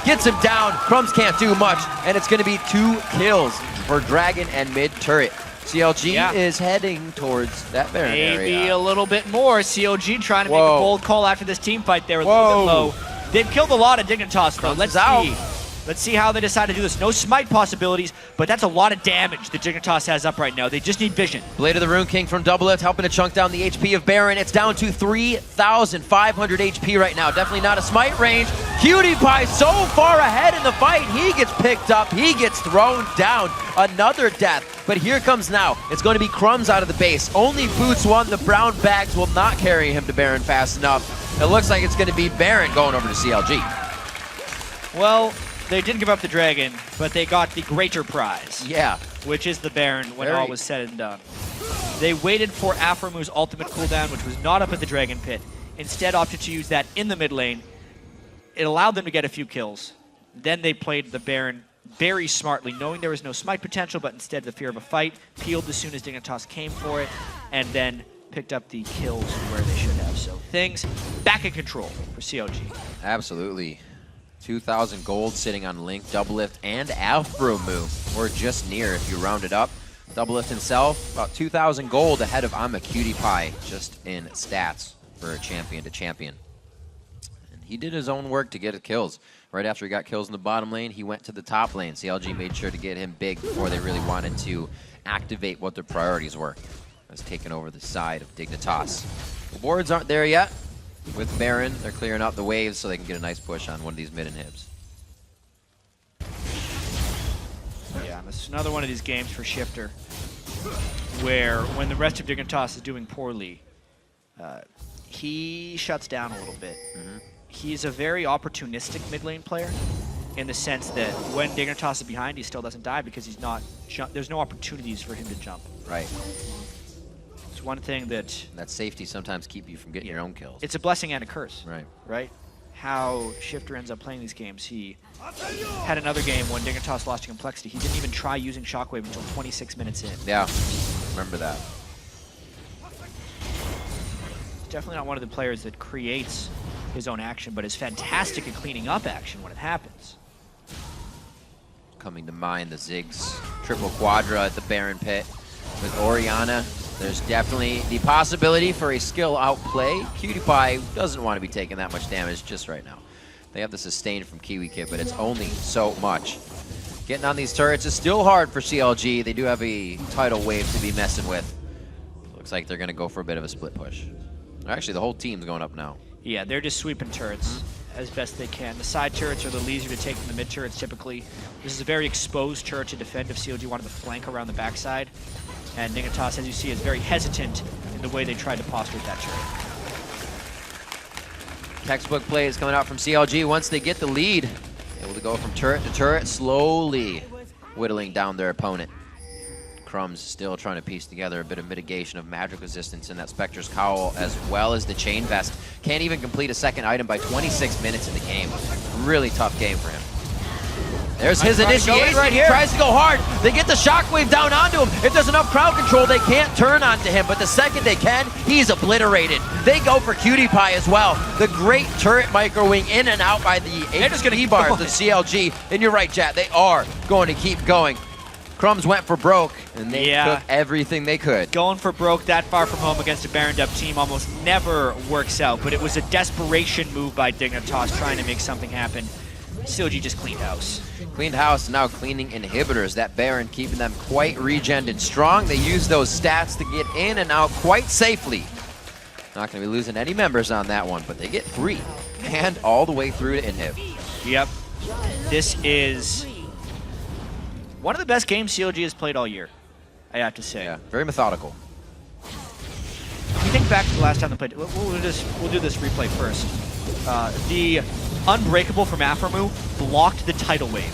Gets him down. Crumbs can't do much, and it's going to be 2 kills for Dragon and mid-turret. CLG is heading towards that Baron area. Maybe a little bit more. CLG trying to make a bold call after this team fight there. A little bit low. They've killed a lot of Dignitas, though. Let's see Let's see how they decide to do this. No smite possibilities, but that's a lot of damage that Dignitas has up right now. They just need vision. Blade of the Rune King from Doublelift helping to chunk down the HP of Baron. It's down to 3,500 HP right now. Definitely not a smite range. Cutie Pie so far ahead in the fight. He gets picked up. He gets thrown down. Another death. But here comes now. It's going to be Crumbs out of the base. Only Boots won. The brown bags will not carry him to Baron fast enough. It looks like it's going to be Baron going over to CLG. Well, they didn't give up the dragon, but they got the greater prize. Yeah. Which is the Baron when all was said and done. They waited for Aphromu's ultimate cooldown, which was not up at the Dragon Pit. Instead opted to use that in the mid lane. It allowed them to get a few kills. Then they played the Baron very smartly, knowing there was no smite potential, but instead the fear of a fight, peeled as soon as Dignitas came for it, and then picked up the kills where they should have. So things back in control for CLG. Absolutely. 2,000 gold sitting on Link, Doublelift, and Aphromu, or just near if you round it up. Doublelift himself, about 2,000 gold ahead of I'm a Cutie Pie, just in stats for champion to champion. And he did his own work to get his kills. Right after he got kills in the bottom lane, he went to the top lane. CLG made sure to get him big before they really wanted to activate what their priorities were. Has taken over the side of Dignitas. The boards aren't there yet. With Baron, they're clearing out the waves so they can get a nice push on one of these mid inhibs. Yeah, this is another one of these games for Shifter where when the rest of Dignitas is doing poorly, he shuts down a little bit. He's a very opportunistic mid lane player in the sense that when Dignitas is behind, he still doesn't die because he's not. There's no opportunities for him to jump. Right. It's one thing that safety sometimes keep you from getting your own kills. It's a blessing and a curse. Right. Right. How Shifter ends up playing these games. He had another game when Dignitas lost to Complexity. He didn't even try using Shockwave until 26 minutes in. Yeah, remember that. He's definitely not one of the players that creates his own action, but is fantastic at cleaning up action when it happens. Coming to mind, the Ziggs triple quadra at the Baron Pit with Orianna. There's definitely the possibility for a skill outplay. Cutie Pie doesn't want to be taking that much damage just right now. They have the sustain from Kiwi Kid, but it's only so much. Getting on these turrets is still hard for CLG. They do have a tidal wave to be messing with. Looks like they're going to go for a bit of a split push. Actually, the whole team's going up now. Yeah, they're just sweeping turrets as best they can. The side turrets are a little easier to take than the mid turrets typically. This is a very exposed turret to defend if CLG wanted to flank around the backside. And Dignitas, as you see, is very hesitant in the way they tried to posture that turret. Textbook plays coming out from CLG. Once they get the lead, able to go from turret to turret, slowly whittling down their opponent. Crumbs still trying to piece together a bit of mitigation of magic resistance in that Spectre's Cowl, as well as the Chain Vest. Can't even complete a second item by 26 minutes in the game. Really tough game for him. There's his initiation right here. He tries to go hard. They get the Shockwave down onto him. If there's enough crowd control, they can't turn onto him. But the second they can, he's obliterated. They go for Cutie Pie as well. The great turret microwing in and out by the HP bar of the CLG. And you're right, Jet. They are going to keep going. Crumbs went for broke, and they took everything they could. Going for broke that far from home against a Baron Dub team almost never works out, but it was a desperation move by Dignitas trying to make something happen. CLG just cleaned house. Cleaned house, now cleaning inhibitors. That Baron keeping them quite regened and strong. They use those stats to get in and out quite safely. Not going to be losing any members on that one, but they get 3 and all the way through to inhib. Yep. This is one of the best games CLG has played all year, I have to say. Yeah, very methodical. If you think back to the last time they played, we'll do this replay first. The Unbreakable from Aphromu blocked the tidal wave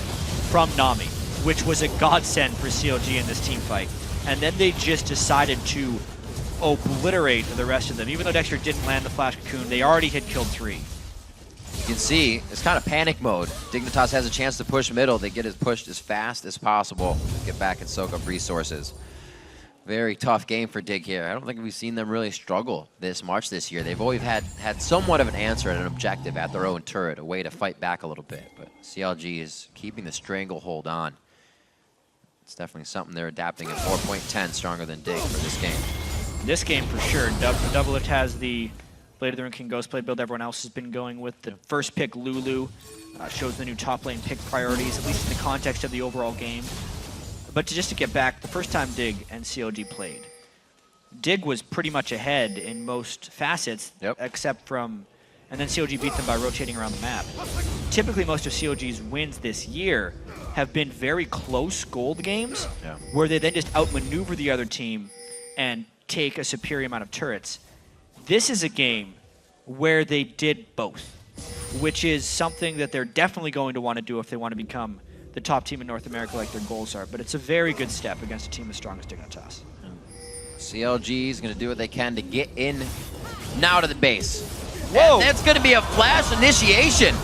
from Nami, which was a godsend for CLG in this team fight. And then they just decided to obliterate the rest of them. Even though Dexter didn't land the Flash Cocoon, they already had killed 3. You can see it's kind of panic mode. Dignitas has a chance to push middle. They get it pushed as fast as possible. Get back and soak up resources. Very tough game for Dig here. I don't think we've seen them really struggle this much this year. They've always had somewhat of an answer and an objective at their own turret, a way to fight back a little bit. But CLG is keeping the stranglehold on. It's definitely something they're adapting at 4.10, stronger than Dig for this game. This game for sure. Doublelift has the Blade of the Rune King Ghostblade build everyone else has been going with. The first pick, Lulu, shows the new top lane pick priorities, at least in the context of the overall game. But just to get back, the first time Dig and CLG played, Dig was pretty much ahead in most facets, except from, and then CLG beat them by rotating around the map. Typically, most of CLG's wins this year have been very close gold games, where they then just outmaneuver the other team and take a superior amount of turrets. This is a game where they did both, which is something that they're definitely going to want to do if they want to become the top team in North America like their goals are. But it's a very good step against a team as strong as Dignitas. CLG is going to do what they can to get in now to the base. Whoa! And that's going to be a flash initiation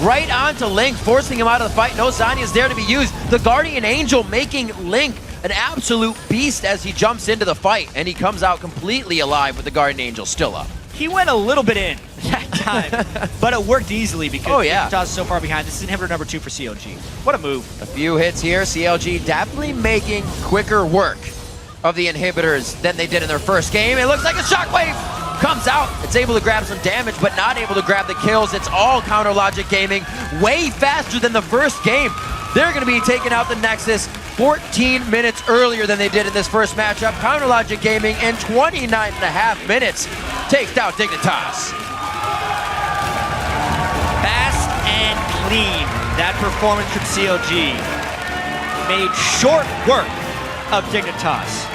right onto Link, forcing him out of the fight. No Zanya's there to be used. The Guardian Angel making Link an absolute beast as he jumps into the fight, and he comes out completely alive with the Guardian Angel still up. He went a little bit in that time, but it worked easily because Dignitas is so far behind. This is inhibitor number 2 for CLG. What a move. A few hits here. CLG definitely making quicker work of the inhibitors than they did in their first game. It looks like a shockwave comes out. It's able to grab some damage, but not able to grab the kills. It's all Counter Logic Gaming, way faster than the first game. They're going to be taking out the Nexus 14 minutes earlier than they did in this first matchup. Counter Logic Gaming in 29.5 minutes takes out Dignitas. Fast and clean. That performance from CLG made short work of Dignitas.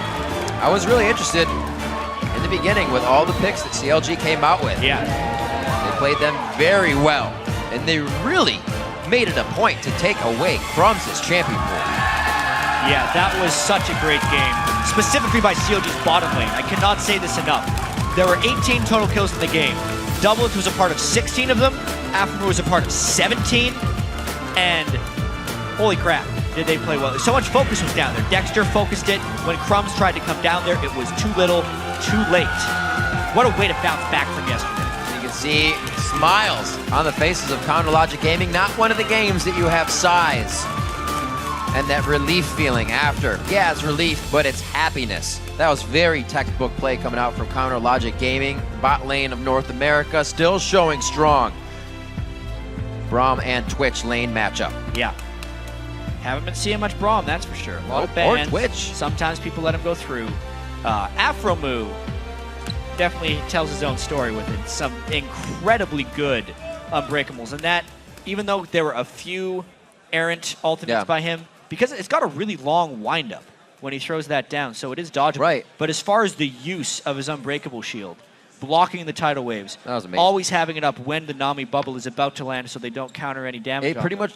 I was really interested in the beginning with all the picks that CLG came out with. Yeah. They played them very well, and they really made it a point to take away Crumbs' champion pool. Yeah, that was such a great game, specifically by CLG's bottom lane. I cannot say this enough. There were 18 total kills in the game. Doubleth was a part of 16 of them. Afro was a part of 17. And holy crap, did they play well. So much focus was down there. Dexter focused it. When Crumbs tried to come down there, it was too little, too late. What a way to bounce back from yesterday. You can see smiles on the faces of Counter Logic Gaming. Not one of the games that you have sighs and that relief feeling after. Yeah, it's relief, but it's happiness. That was very textbook play coming out from Counter Logic Gaming. Bot lane of North America still showing strong. Braum and Twitch lane matchup. Yeah. Haven't been seeing much Braum, that's for sure. A lot of bans. Or Twitch. Sometimes people let him go through. Afro Moo definitely tells his own story with it. Some incredibly good Unbreakables. And that, even though there were a few errant ultimates by him, because it's got a really long windup when he throws that down, so it is dodgeable. Right. But as far as the use of his Unbreakable shield, blocking the tidal waves, that was amazing. Always having it up when the Nami bubble is about to land so they don't counter any damage. It pretty much,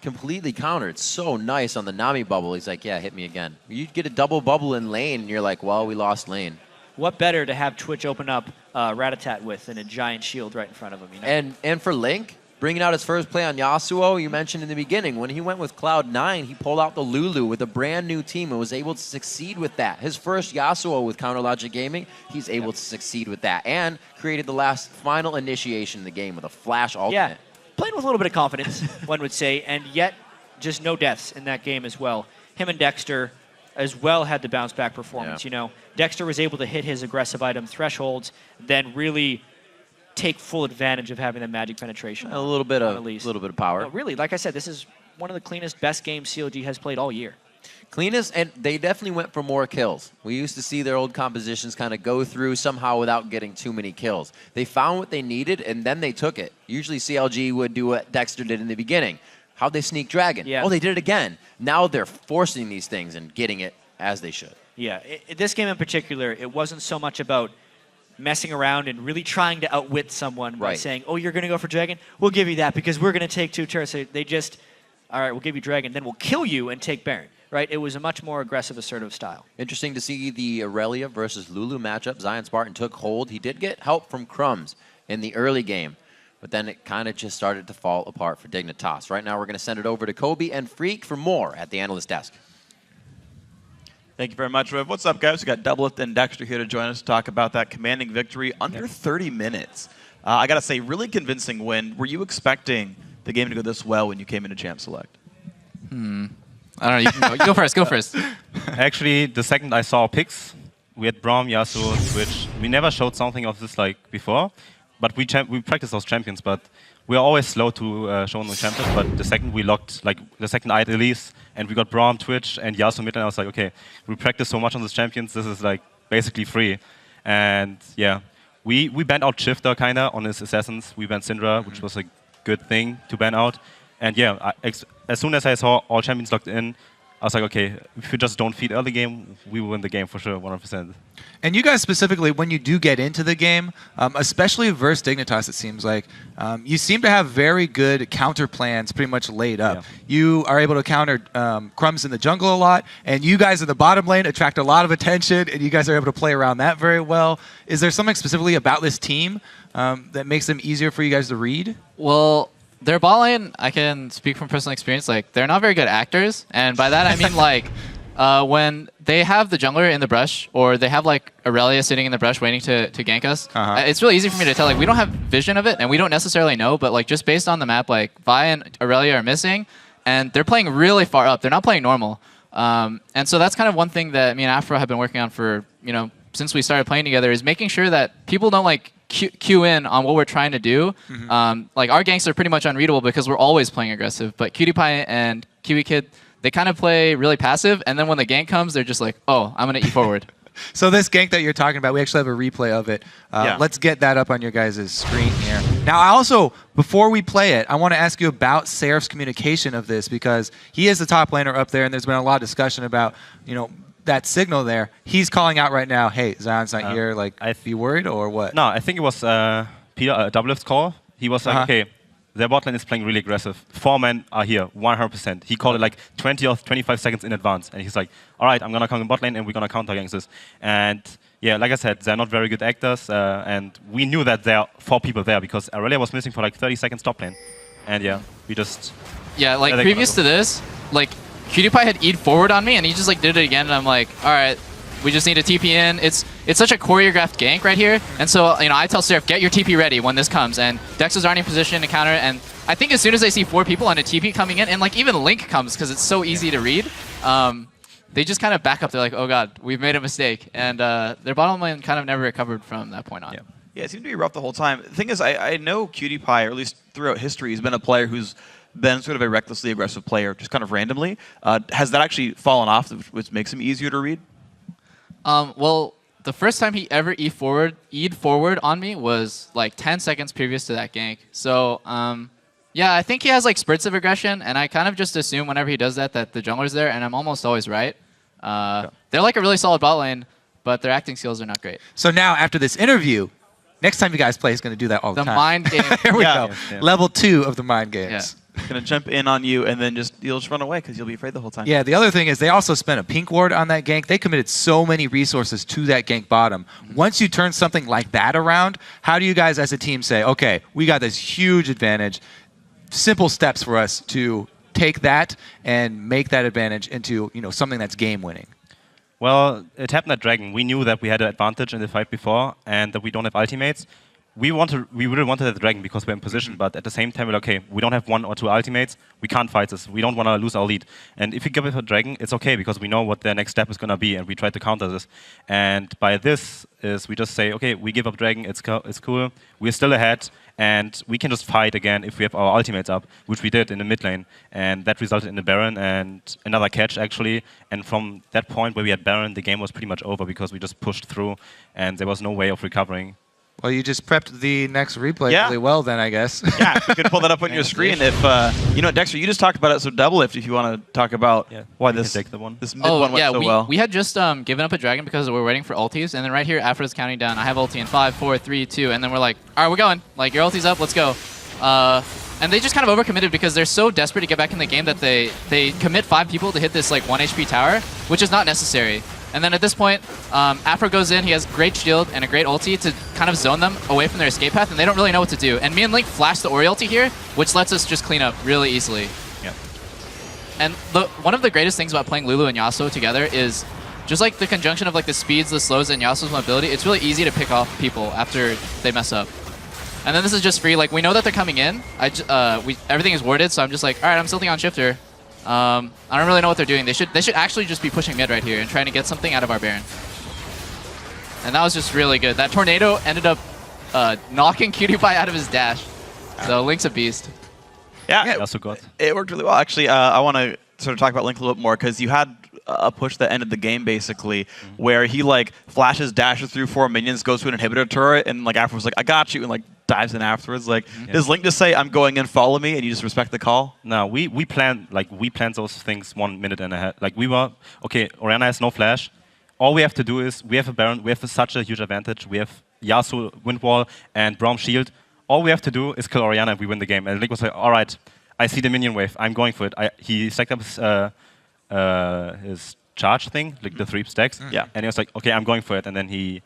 completely countered. So nice on the Nami bubble. He's like, yeah, hit me again. You get a double bubble in lane, and you're like, well, we lost lane. What better to have Twitch open up Ratatat with than a giant shield right in front of him? You know? And for Link, bringing out his first play on Yasuo, you mentioned in the beginning, when he went with Cloud9, he pulled out the Lulu with a brand new team and was able to succeed with that. His first Yasuo with Counter Logic Gaming, he's able to succeed with that and created the last final initiation in the game with a flash ultimate. Yeah, playing with a little bit of confidence, one would say, and yet just no deaths in that game as well. Him and Dexter as well had the bounce back performance. You know, Dexter was able to hit his aggressive item thresholds, then really take full advantage of having that magic penetration. A little bit of power. No, really, like I said, this is one of the cleanest, best games CLG has played all year. Cleanest, and they definitely went for more kills. We used to see their old compositions kind of go through somehow without getting too many kills. They found what they needed, and then they took it. Usually CLG would do what Dexter did in the beginning. How'd they sneak Dragon? Yeah. Oh, they did it again. Now they're forcing these things and getting it as they should. Yeah, this game in particular, it wasn't so much about messing around and really trying to outwit someone by saying, oh, you're going to go for Dragon? We'll give you that because we're going to take 2 turrets. They just, all right, we'll give you Dragon, then we'll kill you and take Baron. Right? It was a much more aggressive, assertive style. Interesting to see the Aurelia versus Lulu matchup. Zion Spartan took hold. He did get help from Crumbs in the early game, but then it kind of just started to fall apart for Dignitas. Right now, we're going to send it over to Kobe and Freak for more at the analyst desk. Thank you very much, Riv. What's up, guys? We got Doubleth and Dexter here to join us to talk about that commanding victory under 30 minutes. I got to say, really convincing win. Were you expecting the game to go this well when you came into Champ Select? I don't know. You can go. Go first. Go first. Actually, the second I saw picks, we had Braum, Yasuo, Twitch. We never showed something of this like before. but we practice those champions, but we are always slow to show the champions. But the second we locked, like the second I Elise, and we got Braum, Twitch, and Yasuo mid, and I was like, okay, we practice so much on those champions. This is like basically free. And yeah, we banned out Shifter kinda on his assassins. We banned Syndra, which was a good thing to ban out. And yeah, as soon as I saw all champions locked in, I was like, okay, if we just don't feed early game, we will win the game for sure, 100%. And you guys specifically, when you do get into the game, especially versus Dignitas, it seems like, you seem to have very good counter plans pretty much laid up. Yeah. You are able to counter Crumbs in the jungle a lot, and you guys in the bottom lane attract a lot of attention, and you guys are able to play around that very well. Is there something specifically about this team that makes them easier for you guys to read? Well, their bot lane, I can speak from personal experience, like, they're not very good actors. And by that, I mean, like, when they have the jungler in the brush, or they have, like, Aurelia sitting in the brush waiting to gank us, it's really easy for me to tell, like, we don't have vision of it, and we don't necessarily know, but, like, just based on the map, like, Vi and Aurelia are missing, and they're playing really far up. They're not playing normal. And so that's kind of one thing that me and Afro have been working on for, you know, since we started playing together, is making sure that people don't, like, cue in on what we're trying to do. Like, our ganks are pretty much unreadable because we're always playing aggressive, but QtPie and Kiwi Kid, they kind of play really passive, and then when the gank comes, they're just like, oh, I'm going to E forward. So this gank that you're talking about, we actually have a replay of it. Let's get that up on your guys' screen here. Now, I also, before we play it, I want to ask you about Seraph's communication of this, because he is the top laner up there, and there's been a lot of discussion about, you know, that signal there. He's calling out right now, hey, Zion's not here, like, be worried, or what? No, I think it was Peter, Doublelift's call. He was like, okay, their bot lane is playing really aggressive. 4 men are here, 100%. He called it like 20 or 25 seconds in advance. And he's like, all right, I'm going to come in bot lane and we're going to counter against this. And yeah, like I said, they're not very good actors. And we knew that there are 4 people there because Aurelia was missing for like 30 seconds top lane. And yeah, we just... Yeah, like previous to this, like, QtPie had E'd forward on me, and he just like did it again, and I'm like, all right, we just need a TP in. It's such a choreographed gank right here, and so, you know, I tell Seraph, get your TP ready when this comes, and Dex is already in position to counter, and I think as soon as I see 4 people on a TP coming in, and like even Link comes, because it's so easy to read, they just kind of back up. They're like, oh god, we've made a mistake, and their bottom lane kind of never recovered from that point on. Yeah, it seemed to be rough the whole time. The thing is, I know QtPie, or at least throughout history, he's been a player who's been sort of a recklessly aggressive player, just kind of randomly. Has that actually fallen off, which makes him easier to read? Well, the first time he ever E'd forward on me was like 10 seconds previous to that gank. So, yeah, I think he has like spurts of aggression, and I kind of just assume whenever he does that the jungler's there, and I'm almost always right. They're like a really solid bot lane, but their acting skills are not great. So now, after this interview, next time you guys play, he's going to do that all the time. The mind game. Here we go. Level 2 of the mind games. Yeah. Gonna jump in on you, and then you'll just run away because you'll be afraid the whole time. Yeah, the other thing is they also spent a pink ward on that gank. They committed so many resources to that gank bottom. Once you turn something like that around, how do you guys as a team say, okay, we got this huge advantage, simple steps for us to take that and make that advantage into, you know, something that's game winning? Well, it happened at Dragon. We knew that we had an advantage in the fight before and that we don't have ultimates. We really wanted at the Dragon because we're in position, but at the same time, we're like, okay, we don't have 1 or 2 ultimates. We can't fight this. We don't want to lose our lead. And if we give it for Dragon, it's okay because we know what their next step is going to be, and we try to counter this. And by this is we just say, okay, we give up Dragon. It's cool. We're still ahead, and we can just fight again if we have our ultimates up, which we did in the mid lane. And that resulted in the Baron and another catch, actually. And from that point where we had Baron, the game was pretty much over because we just pushed through, and there was no way of recovering. Well, you just prepped the next replay really well then, I guess. Yeah, you could pull that up on your screen. If you know, Dexter, you just talked about it, so Doublelift, if you want to talk about why this mid one went so well. We had just given up a Dragon because we were waiting for ultis, and then right here, after it's counting down, I have ulti in 5, 4, 3, 2, and then we're like, all right, we're going. Like, your ulti's up, let's go. And they just kind of overcommitted because they're so desperate to get back in the game that they commit 5 people to hit this like 1 HP tower, which is not necessary. And then at this point, Afro goes in, he has great shield and a great ulti to kind of zone them away from their escape path, and they don't really know what to do. And me and Link flash the Ori ulti here, which lets us just clean up really easily. Yeah. And one of the greatest things about playing Lulu and Yasuo together is just like the conjunction of like the speeds, the slows, and Yasuo's mobility. It's really easy to pick off people after they mess up. And then this is just free. Like, we know that they're coming in. Everything is warded, so I'm just like, all right, I'm tilting on Shifter. I don't really know what they're doing. They should actually just be pushing mid right here and trying to get something out of our Baron. And that was just really good. That tornado ended up knocking QtPie out of his dash. So Link's a beast. Yeah, Also good. it worked really well. Actually, I want to sort of talk about Link a little bit more because you had a push that ended the game basically, where he like flashes, dashes through 4 minions, goes to an inhibitor turret, and like afterwards like I got you, and like dives in afterwards. Like, does Link just say I'm going in, follow me, and you just respect the call? No, we planned those things 1 minute and ahead. Like we were okay. Orianna has no flash. All we have to do is we have a Baron. We have such a huge advantage. We have Yasuo, Wind Wall, and Braum Shield. All we have to do is kill Orianna and we win the game. And Link was like, all right, I see the minion wave. I'm going for it. He stacked up his charge thing, like the 3 stacks. Yeah. And he was like, okay, I'm going for it. And then he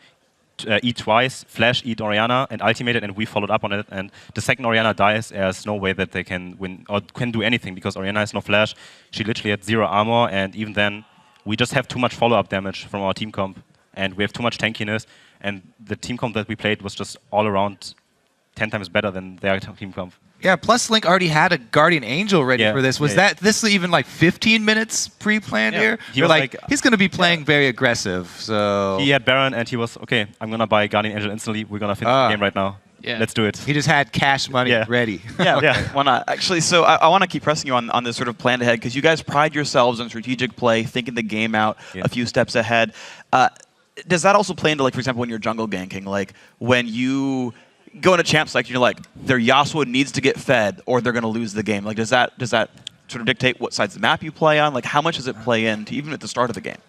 eat twice, flash, eat Orianna, and ultimated, and we followed up on it. And the second Orianna dies, there's no way that they can win or can do anything because Orianna has no flash. She literally had 0 armor, and even then, we just have too much follow-up damage from our team comp, and we have too much tankiness. And the team comp that we played was just all around 10 times better than their team comp. Yeah, plus Link already had a Guardian Angel ready for this. Was this even like 15 minutes pre-planned here? He was like, he's going to be playing very aggressive, so... He had Baron, and he was, okay, I'm going to buy Guardian Angel instantly. We're going to finish the game right now. Yeah. Let's do it. He just had cash money ready. Yeah, why not? Actually, so I want to keep pressing you on this sort of plan ahead because you guys pride yourselves on strategic play, thinking the game out a few steps ahead. Does that also play into, like, for example, when you're jungle ganking? Like, when you go into champ select, you're like, their Yasuo needs to get fed or they're going to lose the game. Like, does that sort of dictate what sides of the map you play on? Like, how much does it play into even at the start of the game?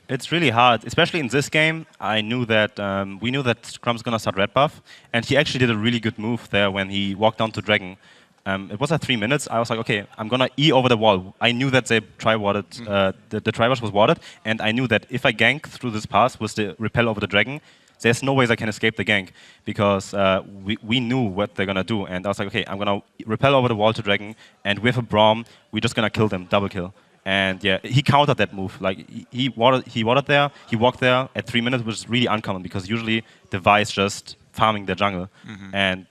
It's really hard, especially in this game. I knew that we knew that Scrum's gonna start red buff, and he actually did a really good move there when he walked down to Dragon. It was at 3 minutes. I was like, okay, I'm gonna E over the wall. I knew that they try-warded, the try-wash was warded, and I knew that if I gank through this pass with the repel over the Dragon, there's no ways I can escape the gank because we knew what they're gonna do. And I was like, okay, I'm gonna repel over the wall to Dragon, and with a Braum, we're just gonna kill them, double kill. And yeah, he countered that move. Like he warded there, he walked there at 3 minutes, which is really uncommon because usually the Vi is just farming their jungle. And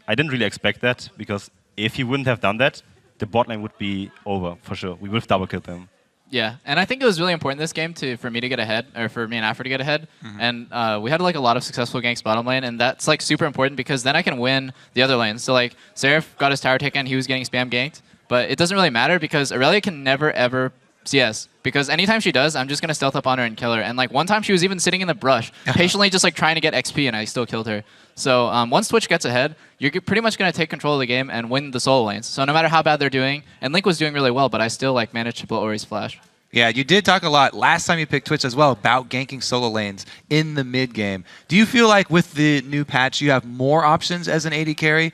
I didn't really expect that because if he wouldn't have done that, the bot lane would be over for sure. We would have double killed them. Yeah, and I think it was really important this game for me to get ahead, or for me and Afro to get ahead. And we had like a lot of successful ganks bottom lane, and that's like super important because then I can win the other lanes. So like Seraph got his tower taken, he was getting spam ganked. But it doesn't really matter because Aurelia can never, ever CS. Because anytime she does, I'm just going to stealth up on her and kill her. And like one time she was even sitting in the brush, patiently just like trying to get XP, and I still killed her. So once Twitch gets ahead, you're pretty much going to take control of the game and win the solo lanes. So no matter how bad they're doing, and Link was doing really well, but I still like managed to blow Ori's flash. Yeah, you did talk a lot last time you picked Twitch as well about ganking solo lanes in the mid game. Do you feel like with the new patch you have more options as an AD carry?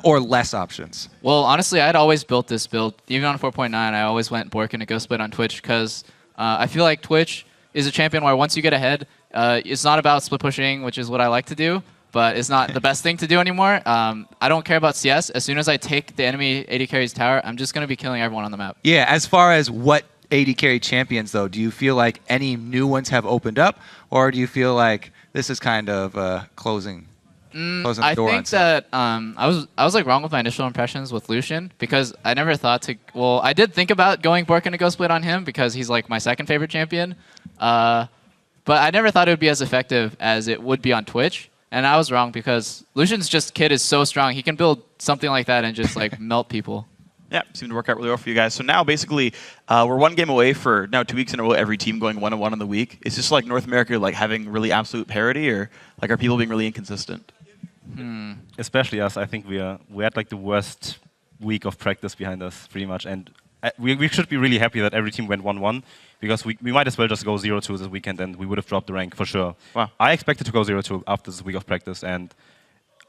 Or less options? Well, honestly, I'd always built this build. Even on 4.9, I always went Bork and a Ghost Split on Twitch because I feel like Twitch is a champion where once you get ahead, it's not about split pushing, which is what I like to do, but it's not the best thing to do anymore. I don't care about CS. As soon as I take the enemy AD carry's tower, I'm just going to be killing everyone on the map. Yeah, as far as what AD carry champions, though, do you feel like any new ones have opened up, or do you feel like this is kind of closing? I think that I was like wrong with my initial impressions with Lucian because I never thought to. Well, I did think about going Bork and a Ghost Split on him because he's like my second favorite champion, but I never thought it would be as effective as it would be on Twitch, and I was wrong because Lucian's kit is so strong. He can build something like that and just like melt people. Yeah, seemed to work out really well for you guys. So now basically, we're 1 game away for now 2 weeks in a row. Every team going 1-1 in the week. Is this like North America like having really absolute parity, or like are people being really inconsistent? Especially us, I think we had like the worst week of practice behind us, pretty much, and we should be really happy that every team went 1-1 because we might as well just go 0-2 this weekend and we would have dropped the rank for sure. Wow. I expected to go 0-2 after this week of practice, and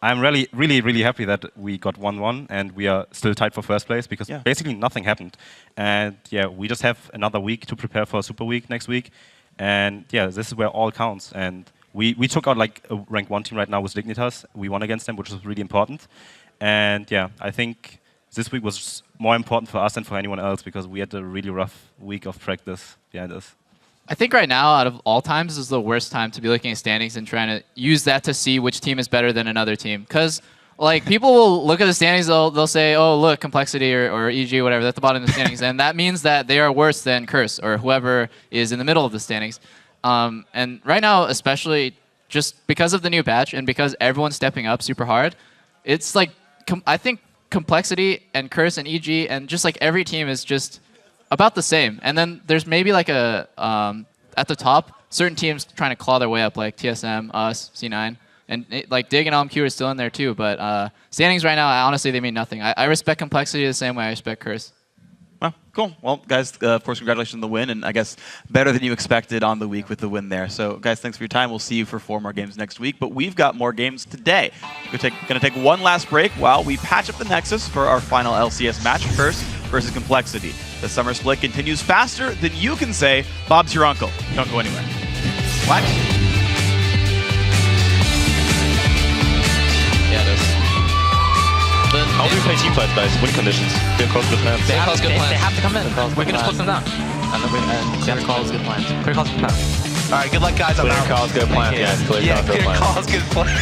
I'm really, really, really happy that we got 1-1 and we are still tied for first place because basically nothing happened. And yeah, we just have another week to prepare for a Super Week next week, and yeah, this is where all counts. And we took out like a rank 1 team right now with Dignitas. We won against them, which was really important. And yeah, I think this week was more important for us than for anyone else because we had a really rough week of practice behind us. I think right now, out of all times, is the worst time to be looking at standings and trying to use that to see which team is better than another team. Because like people will look at the standings, they'll say, oh, look, Complexity or EG, whatever, that's the bottom of the standings. And that means that they are worse than Curse or whoever is in the middle of the standings. And right now, especially, just because of the new patch and because everyone's stepping up super hard, it's like, I think Complexity and Curse and EG and just like every team is just about the same. And then there's maybe like a, at the top, certain teams trying to claw their way up, like TSM, us, C9. And like Dig and LMQ are still in there too, but standings right now, honestly, they mean nothing. I respect Complexity the same way I respect Curse. Well, cool. Well, guys, of course, congratulations on the win, and I guess better than you expected on the week with the win there. So, guys, thanks for your time. We'll see you for 4 more games next week, but we've got more games today. We're going to take one last break while we patch up the Nexus for our final LCS match, Curse versus Complexity. The summer split continues faster than you can say, Bob's your uncle. Don't go anywhere. What? Yeah, it is. How do we play team fights, guys? Win conditions. Clear calls, good plans. They have to come in. We're We're going to split them down. And then clear calls, good plans. Clear calls, good plans. All right, good luck, guys. Clear calls, good plans, guys. Clear calls, good plans.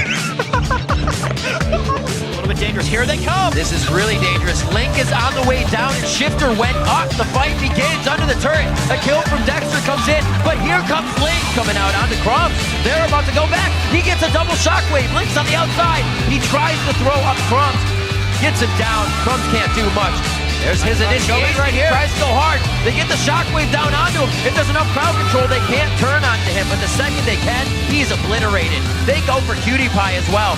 A little bit dangerous. Here they come. This is really dangerous. Link is on the way down, and Shifter went up. The fight begins under the turret. A kill from Dexter comes in, but here comes Link coming out onto Crumbs. They're about to go back. He gets a double shockwave. Link's on the outside. He tries to throw up Crumbs. Gets him down. Crumbs can't do much. There's his initiation right here. Tries to go hard. They get the shockwave down onto him. If there's enough crowd control, they can't turn onto him. But the second they can, he's obliterated. They go for Cutie Pie as well.